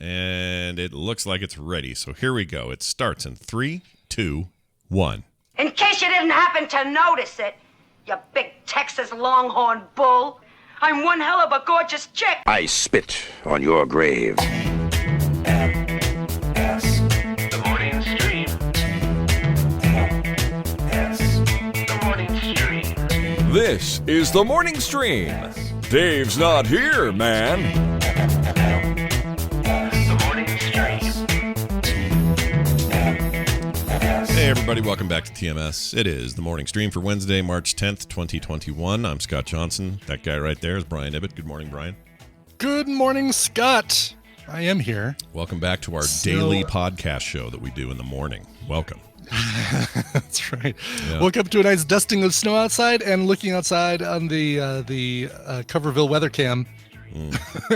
And it looks like it's ready. So here we go. It starts in 3, 2, 1. In case you didn't happen to notice it, you big Texas longhorn bull, I'm one hell of a gorgeous chick. I spit on your grave. The morning stream. The morning stream. This is the morning stream. Dave's not here, man. The morning stream. Hey, everybody. Welcome back to TMS. It is the morning stream for Wednesday, March 10th, 2021. I'm Scott Johnson. That guy right there is Brian Ibbett. Good morning, Brian. Good morning, Scott. I am here. Welcome back to our daily podcast show that we do in the morning. Welcome. That's right. Yeah. Woke up to a nice dusting of snow outside and looking outside on the Coverville weather cam,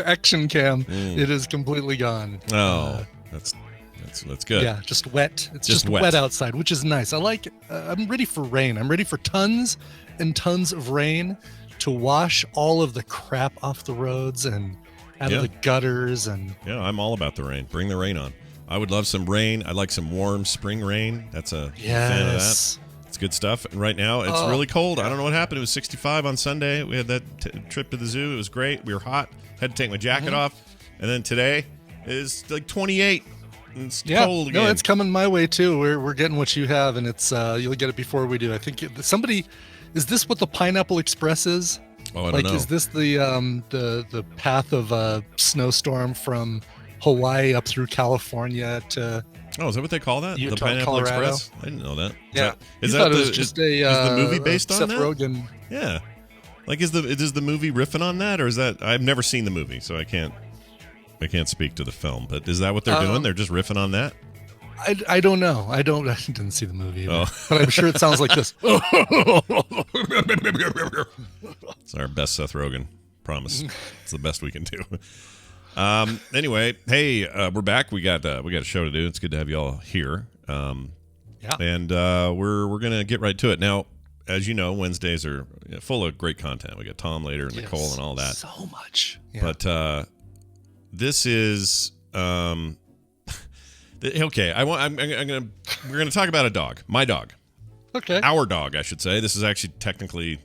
action cam. It is completely gone. Oh, that's good. Yeah, just wet. It's Just just wet. wet outside, which is nice. I like. I'm ready for rain. I'm ready for tons and tons of rain to wash all of the crap off the roads and out of the gutters and. Yeah, I'm all about the rain. Bring the rain on. I would love some rain. I'd like some warm spring rain. That's a fan of that. It's good stuff. And right now, it's really cold. I don't know what happened. It was 65 on Sunday. We had that trip to the zoo. It was great. We were hot. Had to take my jacket off. And then today is like 28. And it's cold again. No, it's coming my way too. We're getting what you have, and it's you'll get it before we do. I think somebody is this what the Pineapple Express is? Oh, I don't know. Is this the path of a snowstorm from Hawaii up through California to? Oh, is that what they call that? Utah, The Pineapple Colorado? Express? I didn't know that. Yeah, Is you that thought the, it was just is the movie based on Seth that? Rogen. Yeah. Like, is the movie riffing on that, or is that? I've never seen the movie, so I can't speak to the film. But is that what they're doing? They're just riffing on that? I don't know. I didn't see the movie, Oh. but I'm sure it sounds like this. It's our best Seth Rogen. Promise. It's the best we can do. Anyway, hey, we're back. We got a show to do. It's good to have you all here. Yeah. And we're gonna get right to it now. As you know, Wednesdays are full of great content. We got Tom later, and Nicole, and all that. So much. Yeah. But this is okay. We're gonna talk about a dog. My dog. Okay. Our dog, I should say. This is actually technically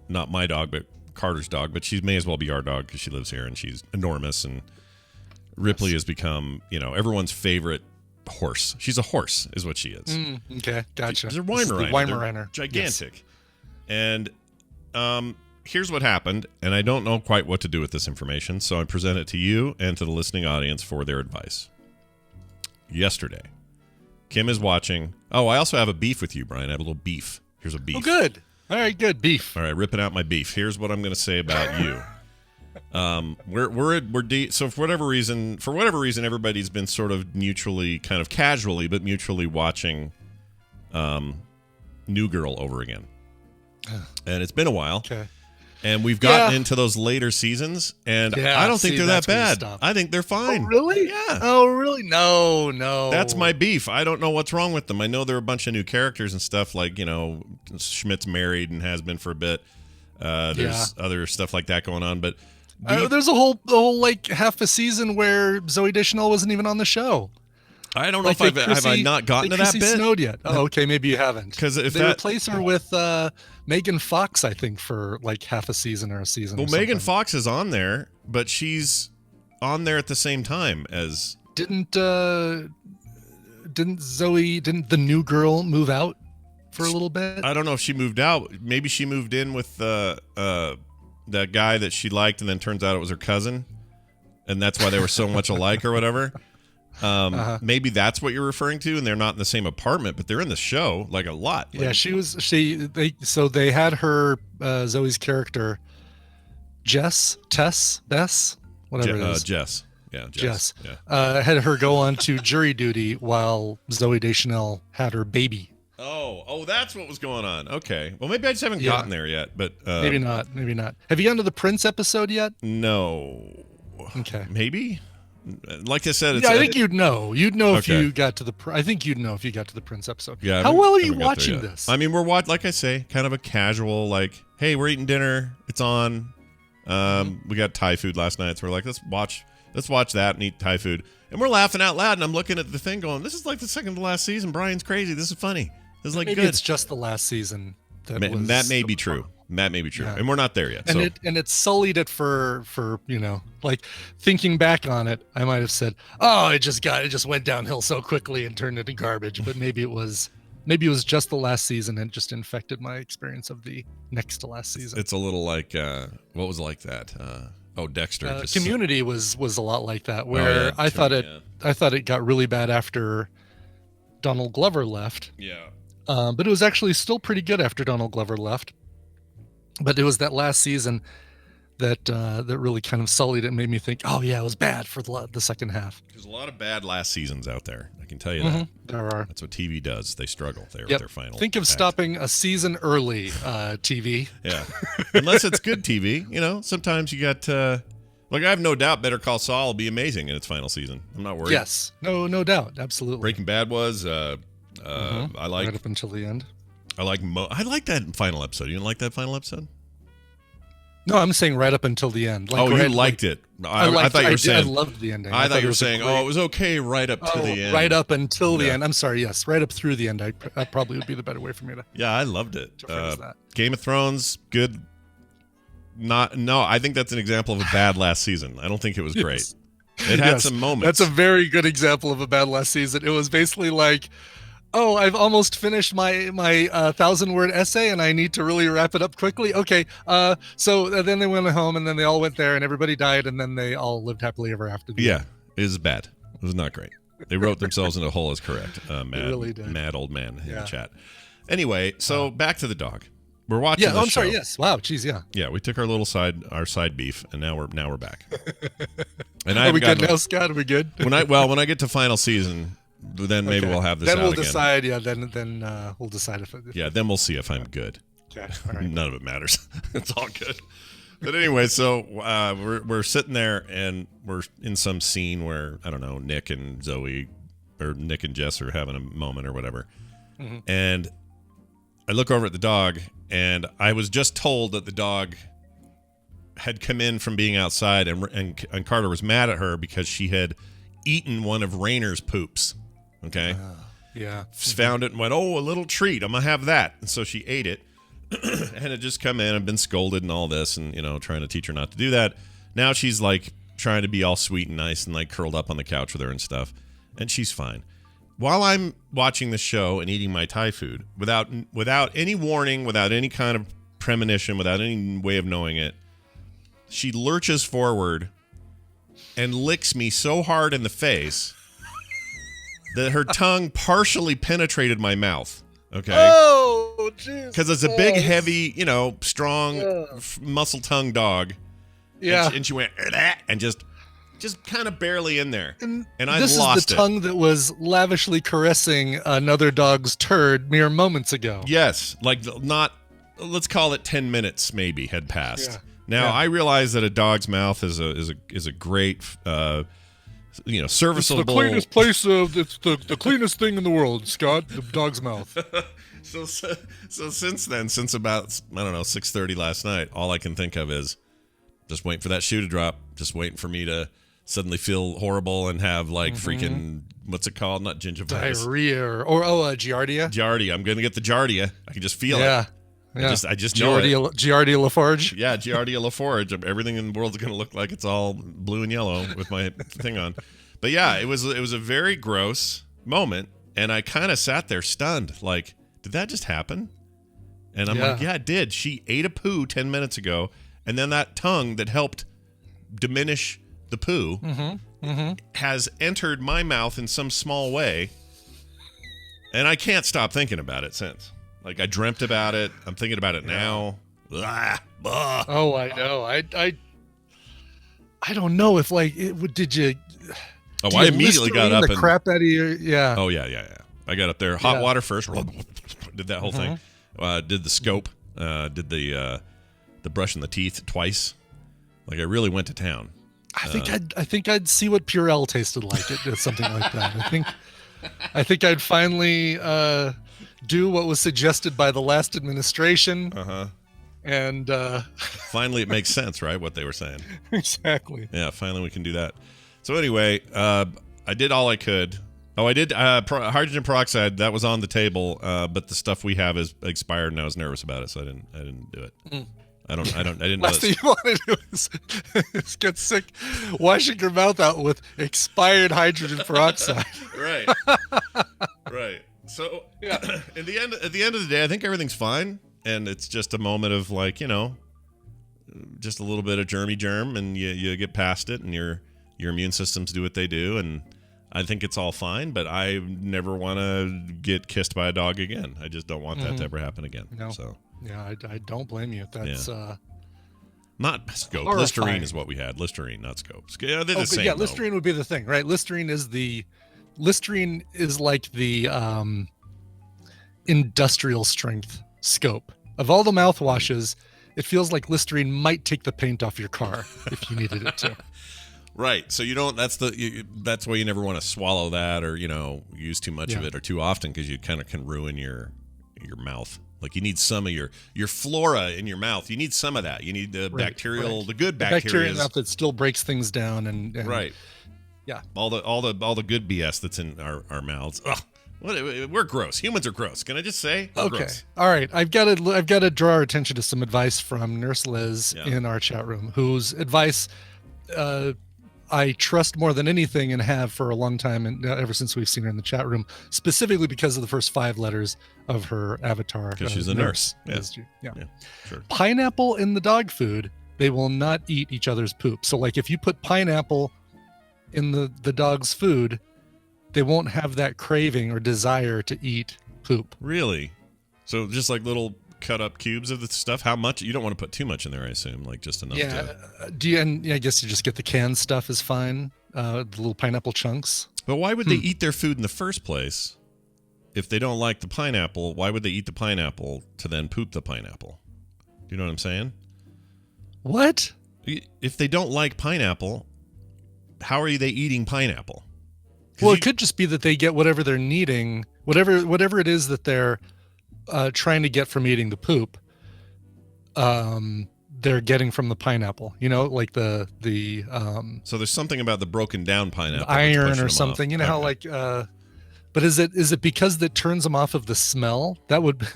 not my dog, but Carter's dog. But she may as well be our dog because she lives here and she's enormous. And Ripley has become, everyone's favorite horse. She's a horse, is what she is. Okay, gotcha. She's a Weimaraner. They're Weimaraner. gigantic. Yes. And here's what happened, and I don't know quite what to do with this information, so I present it to you and to the listening audience for their advice. Yesterday, Kim is watching. Oh, I also have a beef with you, Brian. I have a little beef. Here's a beef. Oh, good. All right, good. Beef. All right, ripping out my beef. Here's what I'm going to say about you. So for whatever reason, everybody's been sort of mutually, kind of casually, but mutually watching New Girl over again. And it's been a while. Okay. And we've gotten into those later seasons, and I don't think they're that bad. I think they're fine. Oh, really? Yeah. Oh, really? No. That's my beef. I don't know what's wrong with them. I know there are a bunch of new characters and stuff, like, Schmidt's married and has been for a bit. There's other stuff like that going on, but there's a whole like half a season where Zooey Deschanel wasn't even on the show. I don't know if have I not gotten to that bit. Snowed yet? Oh, okay, maybe you haven't. Because if they replace her with Megan Fox, I think, for like half a season or a season. Well, or Megan Fox is on there, but she's on there at the same time as. Didn't the New Girl move out for a little bit? I don't know if she moved out. Maybe she moved in with that guy that she liked, and then turns out it was her cousin, and that's why they were so much alike or whatever. Maybe that's what you're referring to, and they're not in the same apartment, but they're in the show like a lot. Yeah, they had her Zoe's character Bess, whatever it is. Jess. Yeah, Jess. Yeah. Had her go on to jury duty while Zooey Deschanel had her baby. Oh, that's what was going on. Okay. Well, maybe I just haven't gotten there yet, but maybe not. Have you gotten to the Prince episode yet? No. Okay. Maybe. Like I said, I think you'd know. You'd know if Okay. you got to the. I think you'd know if you got to the Prince episode. Yeah. How well are you haven't got there watching yet. this? I mean, we're like I say, kind of a casual, like, hey, we're eating dinner. It's on. We got Thai food last night, so we're like, let's watch Let's watch that and eat Thai food. And we're laughing out loud, and I'm looking at the thing going, this is like the second to last season. Brian's crazy. This is funny. This is like Maybe good. it's just the last season. That may be true. That may be true. Yeah. And we're not there yet. And so. it sullied it for like thinking back on it, I might have said, oh, it just went downhill so quickly and turned into garbage. But maybe it was just the last season and just infected my experience of the next to last season. It's a little like what was like that? Dexter. Community was a lot like that, where I thought it got really bad after Donald Glover left. Yeah. But it was actually still pretty good after Donald Glover left. But it was that last season that really kind of sullied it and made me think, oh yeah, it was bad for the second half. There's a lot of bad last seasons out there. I can tell you that. There are. That's what TV does. They struggle there with their final. Think of act. stopping a season early, TV. Yeah. Unless it's good TV. Sometimes you got, I have no doubt Better Call Saul will be amazing in its final season. I'm not worried. Yes. No doubt. Absolutely. Breaking Bad was, I like. Right up until the end. I like that final episode. You didn't like that final episode? No, I'm saying right up until the end. You liked it. I thought you were saying. I loved the ending. I thought you were saying, it was okay right up to the end. Right up until the end. I'm sorry. Yes, right up through the end. That probably would be the better way for me to. Yeah, I loved it. To phrase that. Game of Thrones, good. I think that's an example of a bad last season. I don't think it was great. It had some moments. That's a very good example of a bad last season. It was basically like, oh, I've almost finished my 1,000-word essay, and I need to really wrap it up quickly. Okay, so then they went home, and then they all went there, and everybody died, and then they all lived happily ever after. Yeah, it was bad. It was not great. They wrote themselves in a hole is correct. Mad, really did. Mad old man in the chat. Anyway, so back to the dog. We're watching. Yeah, I'm show. sorry. Yes. Wow. Geez. Yeah. Yeah, we took our side beef, and now we're back. And Are we good now, Scott? Are we good? When I get to final season, then maybe we'll have this. Then we'll again. decide. Yeah. Then we'll decide if. Yeah. Then we'll see if I'm good. Okay. All right. None of it matters. It's all good. But anyway, so we're sitting there, and we're in some scene where I don't know, Nick and Jess are having a moment or whatever, and I look over at the dog, and I was just told that the dog had come in from being outside, and Carter was mad at her because she had eaten one of Rainer's poops. Okay. Yeah. Found it and went, oh, a little treat. I'm going to have that. And so she ate it and had just come in and been scolded and all this and, trying to teach her not to do that. Now she's like trying to be all sweet and nice and like curled up on the couch with her and stuff. And she's fine. While I'm watching the show and eating my Thai food, without any warning, without any kind of premonition, without any way of knowing it, she lurches forward and licks me so hard in the face that her tongue partially penetrated my mouth. Okay. Oh, jeez. Because it's a big, heavy, strong, muscle-tongued dog. Yeah. And she went and just kind of barely in there. And I this lost is the tongue that was lavishly caressing another dog's turd mere moments ago. Yes, like not. Let's call it 10 minutes. Maybe had passed. Yeah. Now I realize that a dog's mouth is a great, serviceable. It's the cleanest place. It's the cleanest thing in the world, Scott. The dog's mouth. So since then, since about 6:30 last night, all I can think of is just waiting for that shoe to drop. Just waiting for me to suddenly feel horrible and have like freaking, what's it called? Not gingivitis. Diarrhea or Giardia. Giardia. I'm going to get the Giardia. I can just feel it. Yeah. I just know it. Giardia Laforge. Yeah, Giardia Laforge. Everything in the world's going to look like it's all blue and yellow with my thing on. But yeah, it was a very gross moment, and I kind of sat there stunned, like, did that just happen? And I'm like, yeah, it did. She ate a poo 10 minutes ago, and then that tongue that helped diminish the poo has entered my mouth in some small way, and I can't stop thinking about it since. Like, I dreamt about it. I'm thinking about it now. Oh, I know. I don't know if did you? Oh, I immediately got up the and crap out of your Oh yeah. I got up there, hot water first. Did that whole thing. Did the scope. Did the brushing the teeth twice. Like I really went to town. I think I'd see what Purell tasted like. Something like that. I think I'd finally do what was suggested by the last administration. And finally, it makes sense, right? What they were saying. Exactly. Yeah, finally we can do that. So anyway, I did all I could. Oh, I did hydrogen peroxide. That was on the table, but the stuff we have is expired, and I was nervous about it, so I didn't do it. I didn't. Last thing you want to do is get sick, washing your mouth out with expired hydrogen peroxide. Right. Right. So at the end of the day, I think everything's fine, and it's just a moment of like, just a little bit of germ, and you get past it, and your immune systems do what they do, and I think it's all fine. But I never want to get kissed by a dog again. I just don't want that to ever happen again. No. So. Yeah, I don't blame you. That's not scope. horrifying. Listerine is what we had. Listerine, not scope. They're the same. Yeah, Listerine would be the thing, right? Listerine is like the industrial strength scope of all the mouthwashes. It feels like Listerine might take the paint off your car if you needed it to. Right. So you don't. That's why you never want to swallow that or use too much of it or too often, because you kind of can ruin your mouth. Like you need some of your flora in your mouth. You need some of that. You need the bacterial, the good bacteria enough that still breaks things down and right. Yeah. All the good BS that's in our mouths. Ugh. We're gross. Humans are gross. Can I just say? We're okay. Gross. All right. I've got to draw our attention to some advice from Nurse Liz in our chat room, whose advice I trust more than anything and have for a long time, and ever since we've seen her in the chat room, specifically because of the first 5 letters of her avatar. Because she's a nurse. Yeah, sure. Pineapple in the dog food, they will not eat each other's poop. So like if you put pineapple in the dog's food, they won't have that craving or desire to eat poop. Really? So just like little cut up cubes of the stuff. How much? You don't want to put too much in there, I assume, like just enough. And I guess you just get the canned stuff is fine. The little pineapple chunks. But why would they eat their food in the first place? If they don't like the pineapple, why would they eat the pineapple to then poop the pineapple? Do you know what I'm saying? What? If they don't like pineapple, how are they eating pineapple? Well, it could just be that they get whatever they're needing, whatever it is that they're trying to get from eating the poop, they're getting from the pineapple, like the so there's something about the broken down pineapple, iron or something, how like, but is it because that turns them off of the smell? That would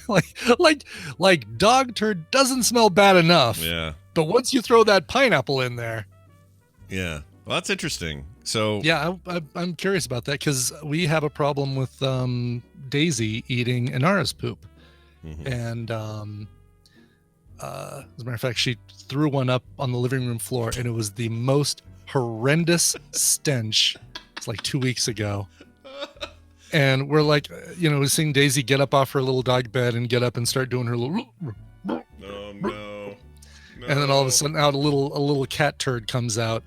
like dog turd doesn't smell bad enough. Yeah. But once you throw that pineapple in there. Yeah. Well, that's interesting. So yeah, I'm curious about that because we have a problem with Daisy eating Inara's poop, and as a matter of fact, she threw one up on the living room floor, and it was the most horrendous stench. It's like 2 weeks ago, and we're like, seeing Daisy get up off her little dog bed and get up and start doing her little. Oh no! And then all of a sudden, out a little cat turd comes out.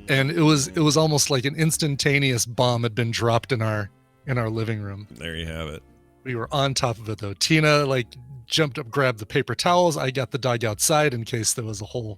And it was almost like an instantaneous bomb had been dropped in our living room. There you have it. We were on top of it though. Tina jumped up, grabbed the paper towels. I got the dog outside in case there was a hole.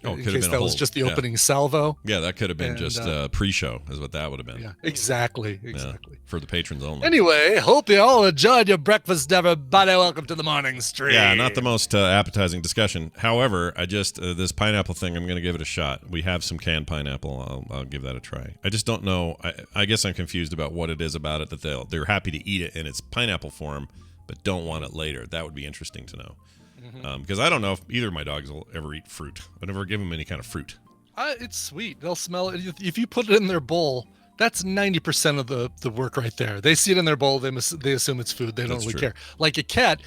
In case that was just the opening salvo. Yeah, that could have been just pre-show, is what that would have been. Yeah, exactly. Yeah, for the patrons only. Anyway, hope you all enjoyed your breakfast, everybody. Welcome to the morning stream. Yeah, not the most appetizing discussion. However, I just this pineapple thing, I'm going to give it a shot. We have some canned pineapple. I'll give that a try. I just don't know. I guess I'm confused about what it is about it that they're happy to eat it in its pineapple form, but don't want it later. That would be interesting to know. Because I don't know if either of my dogs will ever eat fruit. I never give them any kind of fruit. It's sweet. They'll smell it. If you put it in their bowl, that's 90% of the work right there. They see it in their bowl. They assume it's food. They don't really care. Like a cat,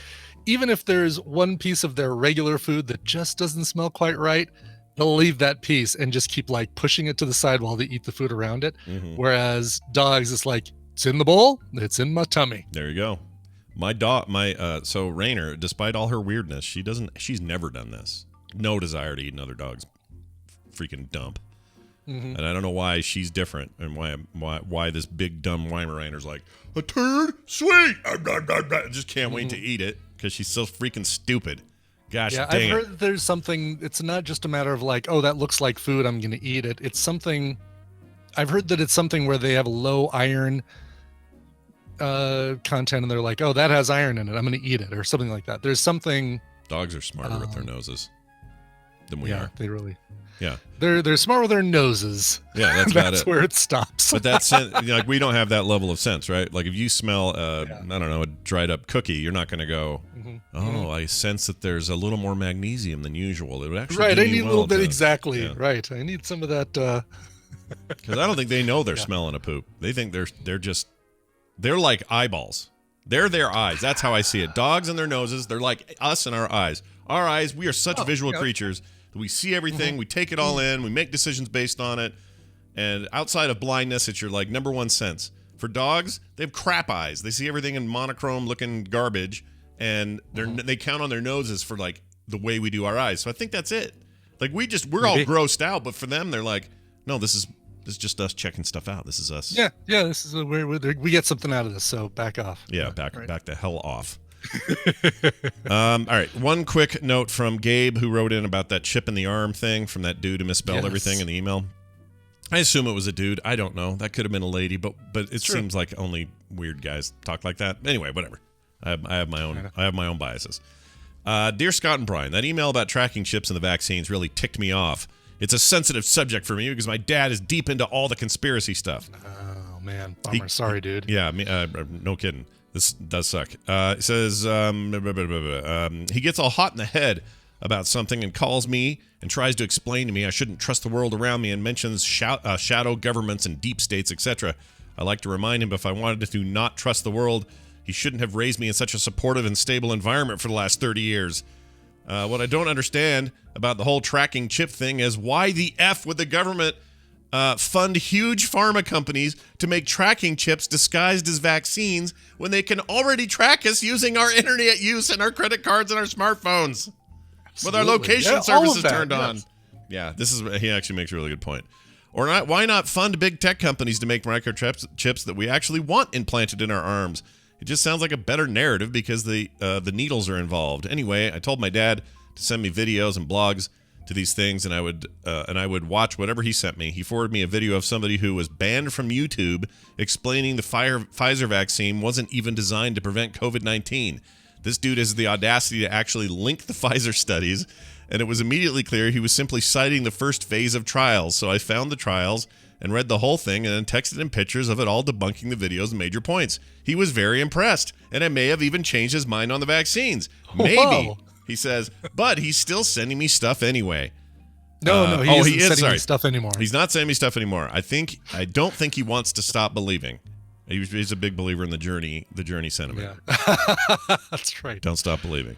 even if there's one piece of their regular food that just doesn't smell quite right, they'll leave that piece and just keep pushing it to the side while they eat the food around it. Whereas dogs, it's like, it's in the bowl. It's in my tummy. There you go. My dog, so Rainer, despite all her weirdness, she's never done this. No desire to eat another dog's freaking dump. And I don't know why she's different and why this big dumb Weimarainer's like, a turd? Sweet! I just can't wait to eat it because she's so freaking stupid. Gosh dang I've heard there's something, it's not just a matter of oh, that looks like food, I'm going to eat it. It's something, I've heard that it's something where they have a low iron content and they're like, oh, that has iron in it, I'm going to eat it, or something like that. There's something. Dogs are smarter with their noses. than we yeah, are. they really. Yeah. They're smart with their noses. Yeah, that's about That's it. where it stops. But that's like we don't have that level of sense, right? Like if you smell, I don't know, a dried up cookie, you're not going to go, I sense that there's a little more magnesium than usual. It would actually Right, do I you need a well little bit to- exactly. yeah. Right, I need some of that. Because I don't think they know they're smelling a poop. They think they're like eyeballs. They're their eyes. That's how I see it. Dogs and their noses. They're like us and our eyes. Our eyes. We are such visual creatures that we see everything. We take it all in. We make decisions based on it. And outside of blindness, it's your like number one sense. For dogs, they have crap eyes. They see everything in monochrome looking garbage, and they count on their noses for like the way we do our eyes. So I think that's it. Like we're all grossed out, but for them, they're like, no, this is just us checking stuff out. This is us. Yeah. This is where we get something out of this. So back off. Yeah, back the hell off. All right. One quick note from Gabe, who wrote in about that chip in the arm thing from that dude who misspelled everything in the email. I assume it was a dude. I don't know. That could have been a lady, but it seems like only weird guys talk like that. Anyway, whatever. I have my own biases. Dear Scott and Brian, that email about tracking chips and the vaccines really ticked me off. It's a sensitive subject for me because my dad is deep into all the conspiracy stuff. Oh man, bummer. Sorry, dude. Yeah, no kidding. This does suck. It says he gets all hot in the head about something and calls me and tries to explain to me I shouldn't trust the world around me and mentions shadow governments and deep states, etc. I like to remind him if I wanted to not trust the world, he shouldn't have raised me in such a supportive and stable environment for the last 30 years. What I don't understand about the whole tracking chip thing is why the F would the government fund huge pharma companies to make tracking chips disguised as vaccines when they can already track us using our internet use and our credit cards and our smartphones with our location services turned on. Yeah, he actually makes a really good point. Or not? Why not fund big tech companies to make microchips that we actually want implanted in our arms? It just sounds like a better narrative because the needles are involved. Anyway, I told my dad to send me videos and blogs to these things, and I would watch whatever he sent me. He forwarded me a video of somebody who was banned from YouTube explaining the Pfizer vaccine wasn't even designed to prevent COVID-19. This dude has the audacity to actually link the Pfizer studies, and it was immediately clear he was simply citing the first phase of trials. So I found the trials and read the whole thing and then texted him pictures of it all debunking the videos and major points. He was very impressed, and it may have even changed his mind on the vaccines. Maybe, Whoa. he says, but he's still sending me stuff anyway. No, he isn't sending me stuff anymore. He's not sending me stuff anymore. I don't think he wants to stop believing. He's a big believer in the journey sentiment. Yeah. That's right. Don't stop believing.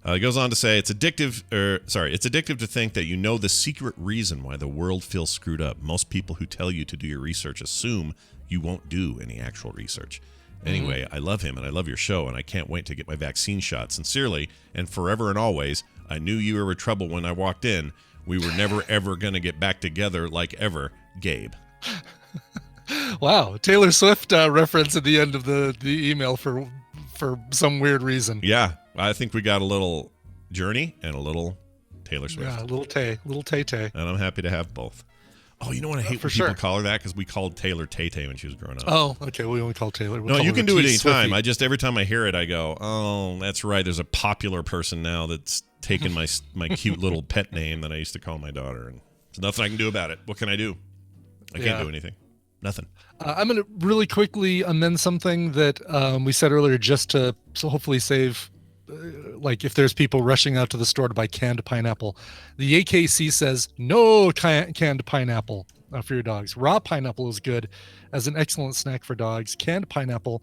He goes on to say it's addictive to think that you know the secret reason why the world feels screwed up. Most people who tell you to do your research assume you won't do any actual research. Anyway, I love him and I love your show and I can't wait to get my vaccine shot. Sincerely and forever and always, I knew you were in trouble when I walked in. We were never ever going to get back together like ever. Gabe. Wow, Taylor Swift reference at the end of the email for some weird reason. Yeah, I think we got a little Journey and a little Taylor Swift. Yeah, little Tay. And I'm happy to have both. Oh, you know what I hate for when people sure. call her that? Because we called Taylor Tay-Tay when she was growing up. Oh, okay. We only call Taylor. No, you can do it anytime. Every time I hear it, I go, oh, that's right. There's a popular person now that's taken my cute little pet name that I used to call my daughter. And there's nothing I can do about it. What can I do? I can't do anything. Nothing. I'm going to really quickly amend something that we said earlier just to hopefully save, like if there's people rushing out to the store to buy canned pineapple. The AKC says no canned pineapple for your dogs. Raw pineapple is good as an excellent snack for dogs. Canned pineapple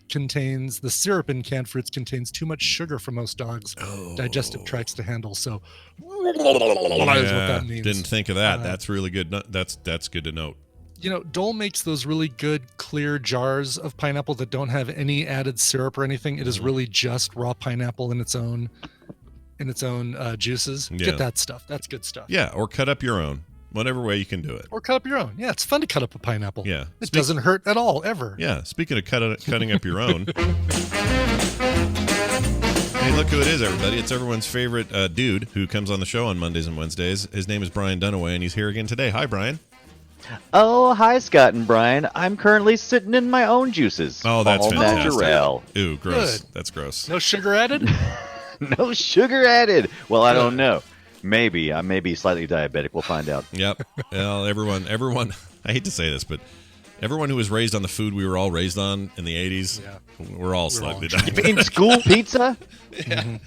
contains, the syrup in canned fruits contains too much sugar for most dogs' digestive tracts to handle. So is what that means. Didn't think of that. That's really good. That's good to note. You know, Dole makes those really good clear jars of pineapple that don't have any added syrup or anything. It is really just raw pineapple in its own juices. Yeah. Get that stuff. That's good stuff. Yeah, or cut up your own. Whatever way you can do it. Or cut up your own. Yeah, it's fun to cut up a pineapple. Yeah. It doesn't hurt at all, ever. Yeah, speaking of cutting up your own. Hey, look who it is, everybody. It's everyone's favorite dude who comes on the show on Mondays and Wednesdays. His name is Brian Dunaway, and he's here again today. Hi, Brian. Oh, hi, Scott and Brian. I'm currently sitting in my own juices. Oh, that's all fantastic. natural. Ooh, gross. Good. That's gross. No sugar added? No sugar added. Well, I don't know. Maybe. I may be slightly diabetic. We'll find out. Yep. Well, everyone. I hate to say this, but everyone who was raised on the food we were all raised on in the 80s, we're all slightly diabetic. In school pizza? Yeah.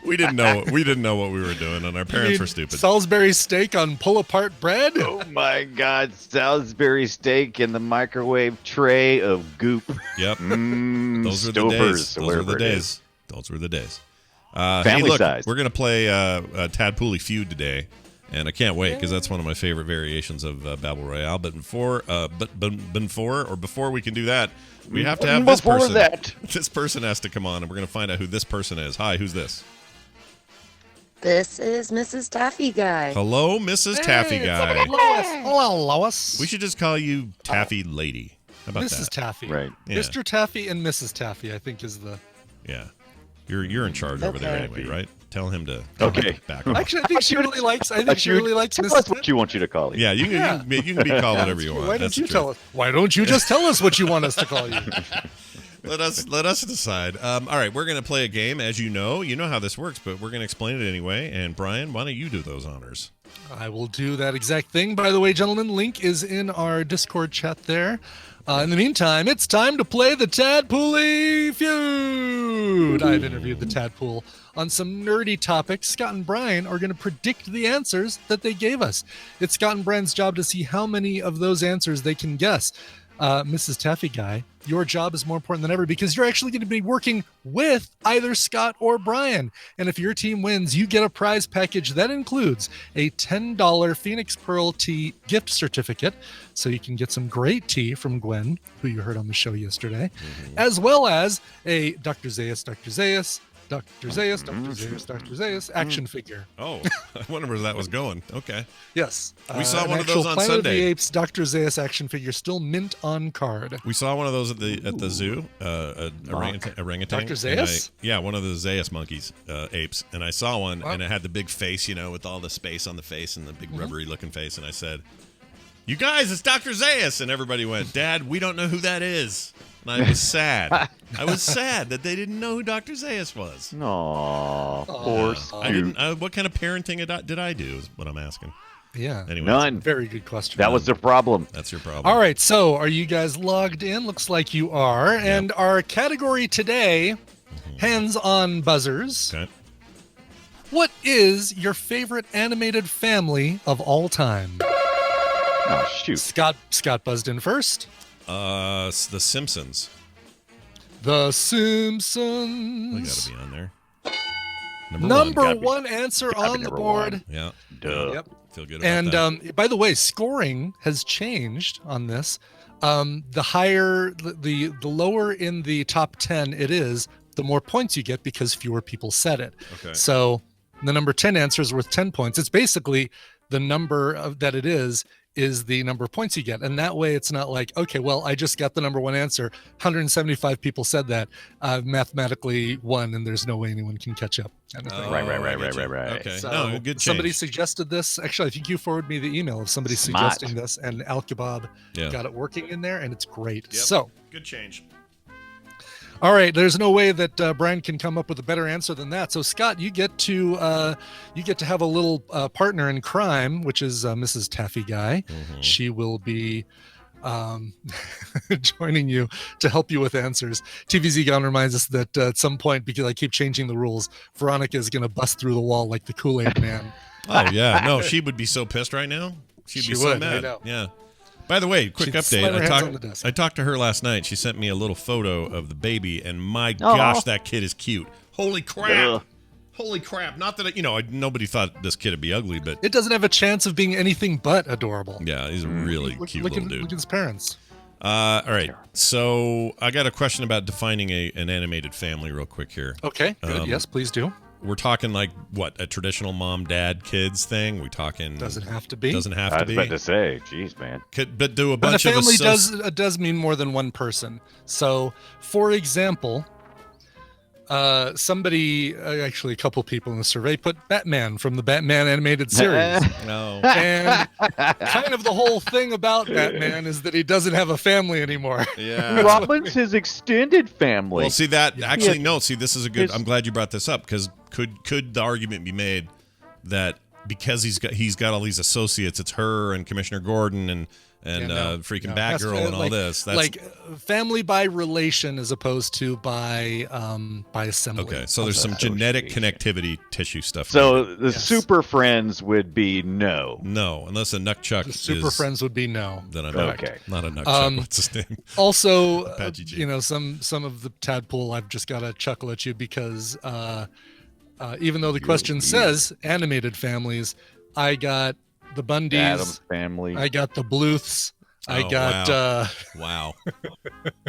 We didn't know. We didn't know what we were doing, and our parents were stupid. Salisbury steak on pull-apart bread? Oh, my God. Salisbury steak in the microwave tray of goop. Yep. Those were the days. Those were the days. Those were the days. Family size. We're going to play Tadpooly Feud today, and I can't wait because that's one of my favorite variations of Battle Royale. But before we can do that, we have to have this person. This person has to come on, and we're going to find out who this person is. Hi, who's this? This is Mrs. Taffy Guy. Hello, Mrs. Taffy Guy. Hello, Lois. We should just call you Taffy Lady. How about Mrs. that? Taffy. Right. Yeah. Mr. Taffy and Mrs. Taffy, I think, is the... Yeah. You're in charge over there anyway, right? Tell him to back off. Actually, I think she really likes. I think she really likes Tell Mrs. us what you want you to call it. Yeah, you can be called whatever you want. Why That's don't you the tell truth. us? Why don't you just tell us what you want us to call you? Let us decide. All right, we're going to play a game. As you know how this works, but we're going to explain it anyway. And Brian, why don't you do those honors? I will do that exact thing. By the way, gentlemen, link is in our Discord chat there. In the meantime, it's time to play the Tadpooly Feud. I've interviewed the Tadpool on some nerdy topics. Scott and Brian are going to predict the answers that they gave us. It's Scott and Brian's job to see how many of those answers they can guess. Mrs. Taffy Guy, your job is more important than ever because you're actually going to be working with either Scott or Brian. And if your team wins, you get a prize package that includes a $10 Phoenix Pearl tea gift certificate. So you can get some great tea from Gwen, who you heard on the show yesterday, as well as a Dr. Zaius action figure. Oh, I wonder where that was going. Okay. Yes. We saw an one of actual those on Planet of the Sunday. Apes Dr. Zaius action figure still mint on card. We saw one of those at the zoo, orangutan. Dr. Zaius? Yeah, one of the Zaius monkeys, apes. And I saw one, and it had the big face, with all the space on the face and the big rubbery-looking face. And I said, "You guys, it's Dr. Zaius." And everybody went, "Dad, we don't know who that is." And I was sad. I was sad that they didn't know who Dr. Zaius was. Aw, poor Scoot. What kind of parenting did I do is what I'm asking. Yeah. Anyway, None. Very good question. That was the problem. That's your problem. All right, so are you guys logged in? Looks like you are. And our category today, hands-on buzzers. Okay. What is your favorite animated family of all time? Oh, shoot. Scott buzzed in first. The Simpsons. The They Simpsons. gotta be on there. Number one answer on the board. one. Yeah. Duh. Yep. Feel good about And that. by the way, scoring has changed on this. The higher, the lower in the top 10 it is, the more points you get because fewer people said it. Okay. So the number 10 answer is worth 10 points. It's basically the number that it is the number of points you get. And that way it's not like, okay, well, I just got the number one answer. 175 people said that. I've mathematically won and there's no way anyone can catch up. Kind of thing. Right. I get you. Okay. So No, good change. somebody suggested this. Actually, I think you forwarded me the email of somebody Smart. suggesting this, and Al Kebab Yeah. got it working in there, and it's great. Yep. So, Good change. all right, there's no way that Brian can come up with a better answer than that. So, Scott, you get to have a little partner in crime, which is Mrs. Taffy Guy. She will be joining you to help you with answers. TVZ Gone reminds us that at some point, because I keep changing the rules, Veronica is going to bust through the wall like the Kool-Aid Man. Oh yeah, no, she would be so pissed right now. She'd She be so would, I mad. know. Yeah. By the way, quick She'd slam her update. hands on the desk. I talked to her last night. She sent me a little photo of the baby, and my gosh, that kid is cute. Holy crap! Ugh. Holy crap! Not that nobody thought this kid would be ugly, but It doesn't have a chance of being anything but adorable. yeah, he's a really cute Look little at dude. his parents. All right, so I got a question about defining an animated family, real quick here. Okay, good. Yes, please do. We're talking like what, a traditional mom, dad, kids thing? We talking Doesn't have to be. Doesn't have I to was be. about to say, jeez, man. But do a But a bunch of family does mean more than one person. So, for example, somebody, actually a couple people in the survey put Batman from the Batman animated series. No. And kind of the whole thing about Batman is that he doesn't have a family anymore. Yeah. Robin's his extended family. Well, see that actually Yeah. no. See, this is a good. His- I'm glad you brought this up because could the argument be made that because he's got all these associates, it's her and Commissioner Gordon and freaking Batgirl and all this. That's like family by relation as opposed to by assembly. okay. So there's some genetic connectivity tissue stuff. So the Super Friends would be no. No, unless a Nuckchuck The Super Friends would be no. Then I'm Okay. not a Nuckchuck. What's his name? Also, Apache G. some of the tadpole, I've just got to chuckle at you because even though the question says animated families, I got the Bundys, Addams Family. I got the Bluths, I Oh, got wow.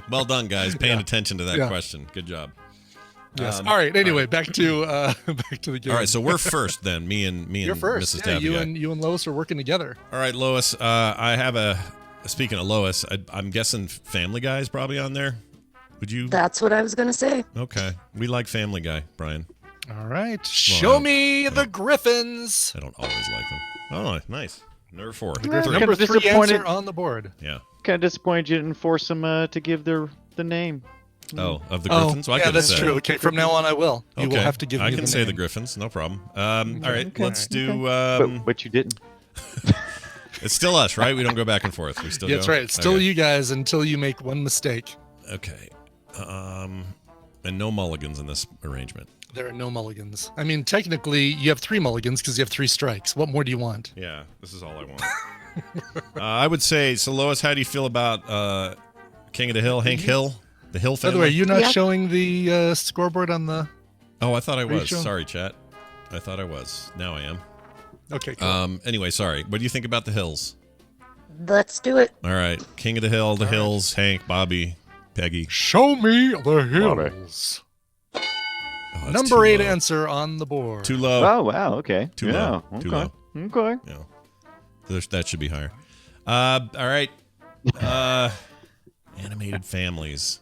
Well done, guys. Paying attention to that question. Good job. yes. All right. Anyway, back to the game. All right, so we're first then. Me and You're first. Mrs. Yeah, Daffy Guy. you and Lois are working together. All right, Lois. I have Speaking of Lois, I'm guessing Family Guy is probably on there. Would you? That's what I was going to say. Okay. We like Family Guy, Brian. All right. Show me the Griffins. I don't always like them. Oh, nice. Number 4. Number 3 disappointed. answer on the board. Yeah. Kind of disappointed you didn't force them to give the name. Oh, of the Griffins? Well, I yeah, could've that's said. true. Okay, from now on I will. You Okay. will have to give me I can the say name. the Griffins, no problem. All right, Okay. let's do. But you didn't. It's still us, right? We don't go back and forth. We still. Yeah, that's go? right. It's still Okay. you guys until you make one mistake. Okay. And no mulligans in this arrangement. There are no mulligans. I mean, technically, you have 3 mulligans because you have 3 strikes. What more do you want? Yeah, this is all I want. I would say, so Lois, how do you feel about King of the Hill, Hank Hill, the Hill By family? the way, you're not Yeah. showing the scoreboard on the. Oh, I thought I Are you was. sure? Sorry, chat. I thought I was. Now I am. Okay. Cool. Anyway, sorry. What do you think about the Hills? Let's do it. All right. King of the Hill, the Hills, Hank, Bobby, Peggy. Show me the hills. Oh, that's Number too 8 low. answer on the board. Too low. Oh wow. Okay. Too yeah. low. Okay. Too low. Okay. Yeah. That should be higher. All right. Animated families.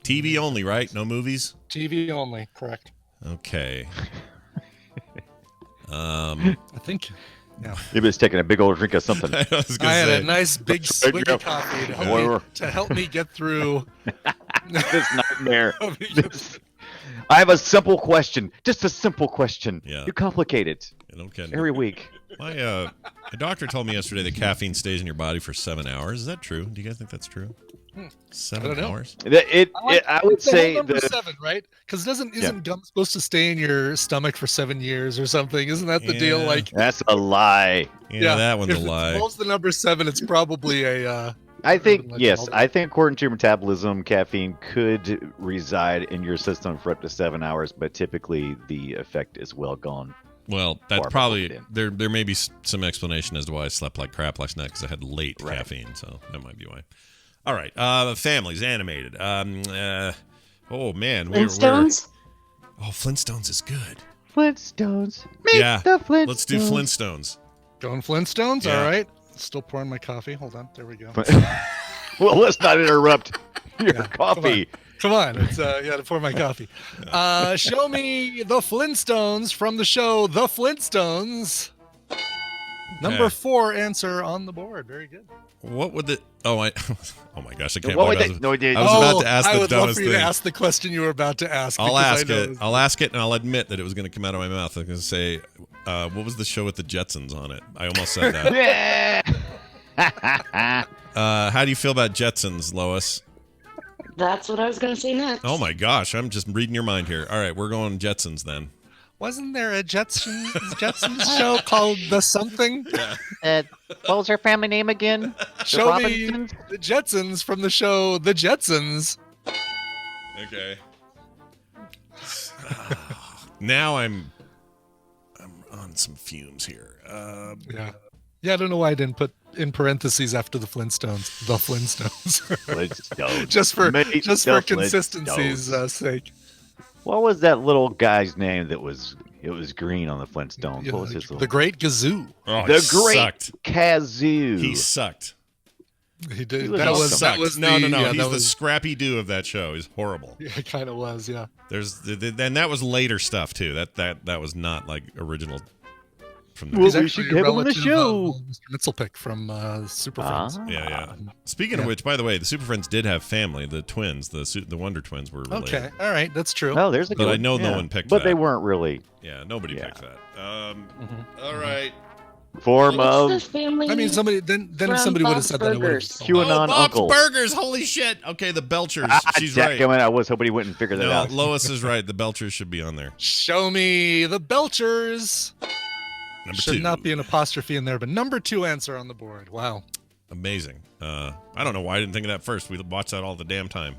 TV only, right? No movies? TV only. Correct. Okay. I think. Yeah. He was taking a big old drink of something. I was I gonna had say. a nice big swig of coffee to help me get through. This nightmare. help me get through- I have a simple question. Just a simple question. Yeah. You complicate it You don't get every week. My doctor told me yesterday that caffeine stays in your body for 7 hours. Is that true? Do you guys think that's true? 7 I don't know. hours? I would It's the say whole number the 7, right? Because isn't gum supposed to stay in your stomach for 7 years or something? Isn't that the deal? Yeah. Like, that's a lie. Yeah, that one's if a it lie. involves the number 7, it's probably a. I think Urban legend yes. all day. I think according to your metabolism, caffeine could reside in your system for up to 7 hours, but typically the effect is well gone. Well, that's Far probably before there may be some explanation as to why I slept like crap last night because I had late Right. caffeine, so that might be why. All right, families animated. Oh man, Flintstones? Oh, Flintstones is good. Flintstones. Meet Yeah, the Flintstones. Let's do Flintstones. Going Flintstones? Yeah. All right. Still pouring my coffee. Hold on. There we go. Well, let's not interrupt your coffee. Come on. It's to pour my coffee. Show me the Flintstones from the show The Flintstones. Number 4 answer on the board. Very good. What would the? Oh, oh my gosh, I can't. What believe would I they- was, no, they- I was about to ask I the would love dumbest for you to thing. ask the question you were about to ask. I'll because I ask know it. I'll ask it, and I'll admit that it was going to come out of my mouth. I'm going to say, what was the show with the Jetsons on it? I almost said that. Yeah. How do you feel about Jetsons, Lois? That's what I was going to say next. Oh my gosh, I'm just reading your mind here. All right, we're going Jetsons then. Wasn't there a Jetsons show called The Something? What was her family name again? Show me the Jetsons from the show The Jetsons. Okay. Now I'm on some fumes here. Yeah, I don't know why I didn't put in parentheses after the Flintstones, The Flintstones. Flintstones. just for Meet just the for consistency's sake. What was that little guy's name that was green on the Flintstones? You What know, was his the little... Great Gazoo. Oh, The he Great sucked. Kazoo. He sucked. He did. He was That awesome. was Sucked. that was no. the, Yeah, He's that the was, Scrappy Doo of that show. He's horrible. yeah, it kind of was. Yeah. There's and that was later stuff too. That was not like original from Well, there. we should have him on the show. Mr. Mitzelpick from Super Friends. Yeah. Speaking of which, by the way, the Super Friends did have family. The twins, the Wonder Twins, were related. Okay, all right, that's true. Oh, there's a good But I one. know no one picked But that. they weren't really. Yeah, nobody Yeah. picked that. All right. Form What's of the family? I mean, somebody then if from somebody would have Bob's said that, I would have. Burgers? QAnon Bob's uncle. Burgers. Holy shit. Okay, the Belchers. She's right. Dadgummit, I was hoping he wouldn't figure that No, out. Lois is right. The Belchers should be on there. Show me the Belchers. Number Should 2. not be an apostrophe in there, but number 2 answer on the board. Wow. Amazing. I don't know why I didn't think of that first. We watch that all the damn time.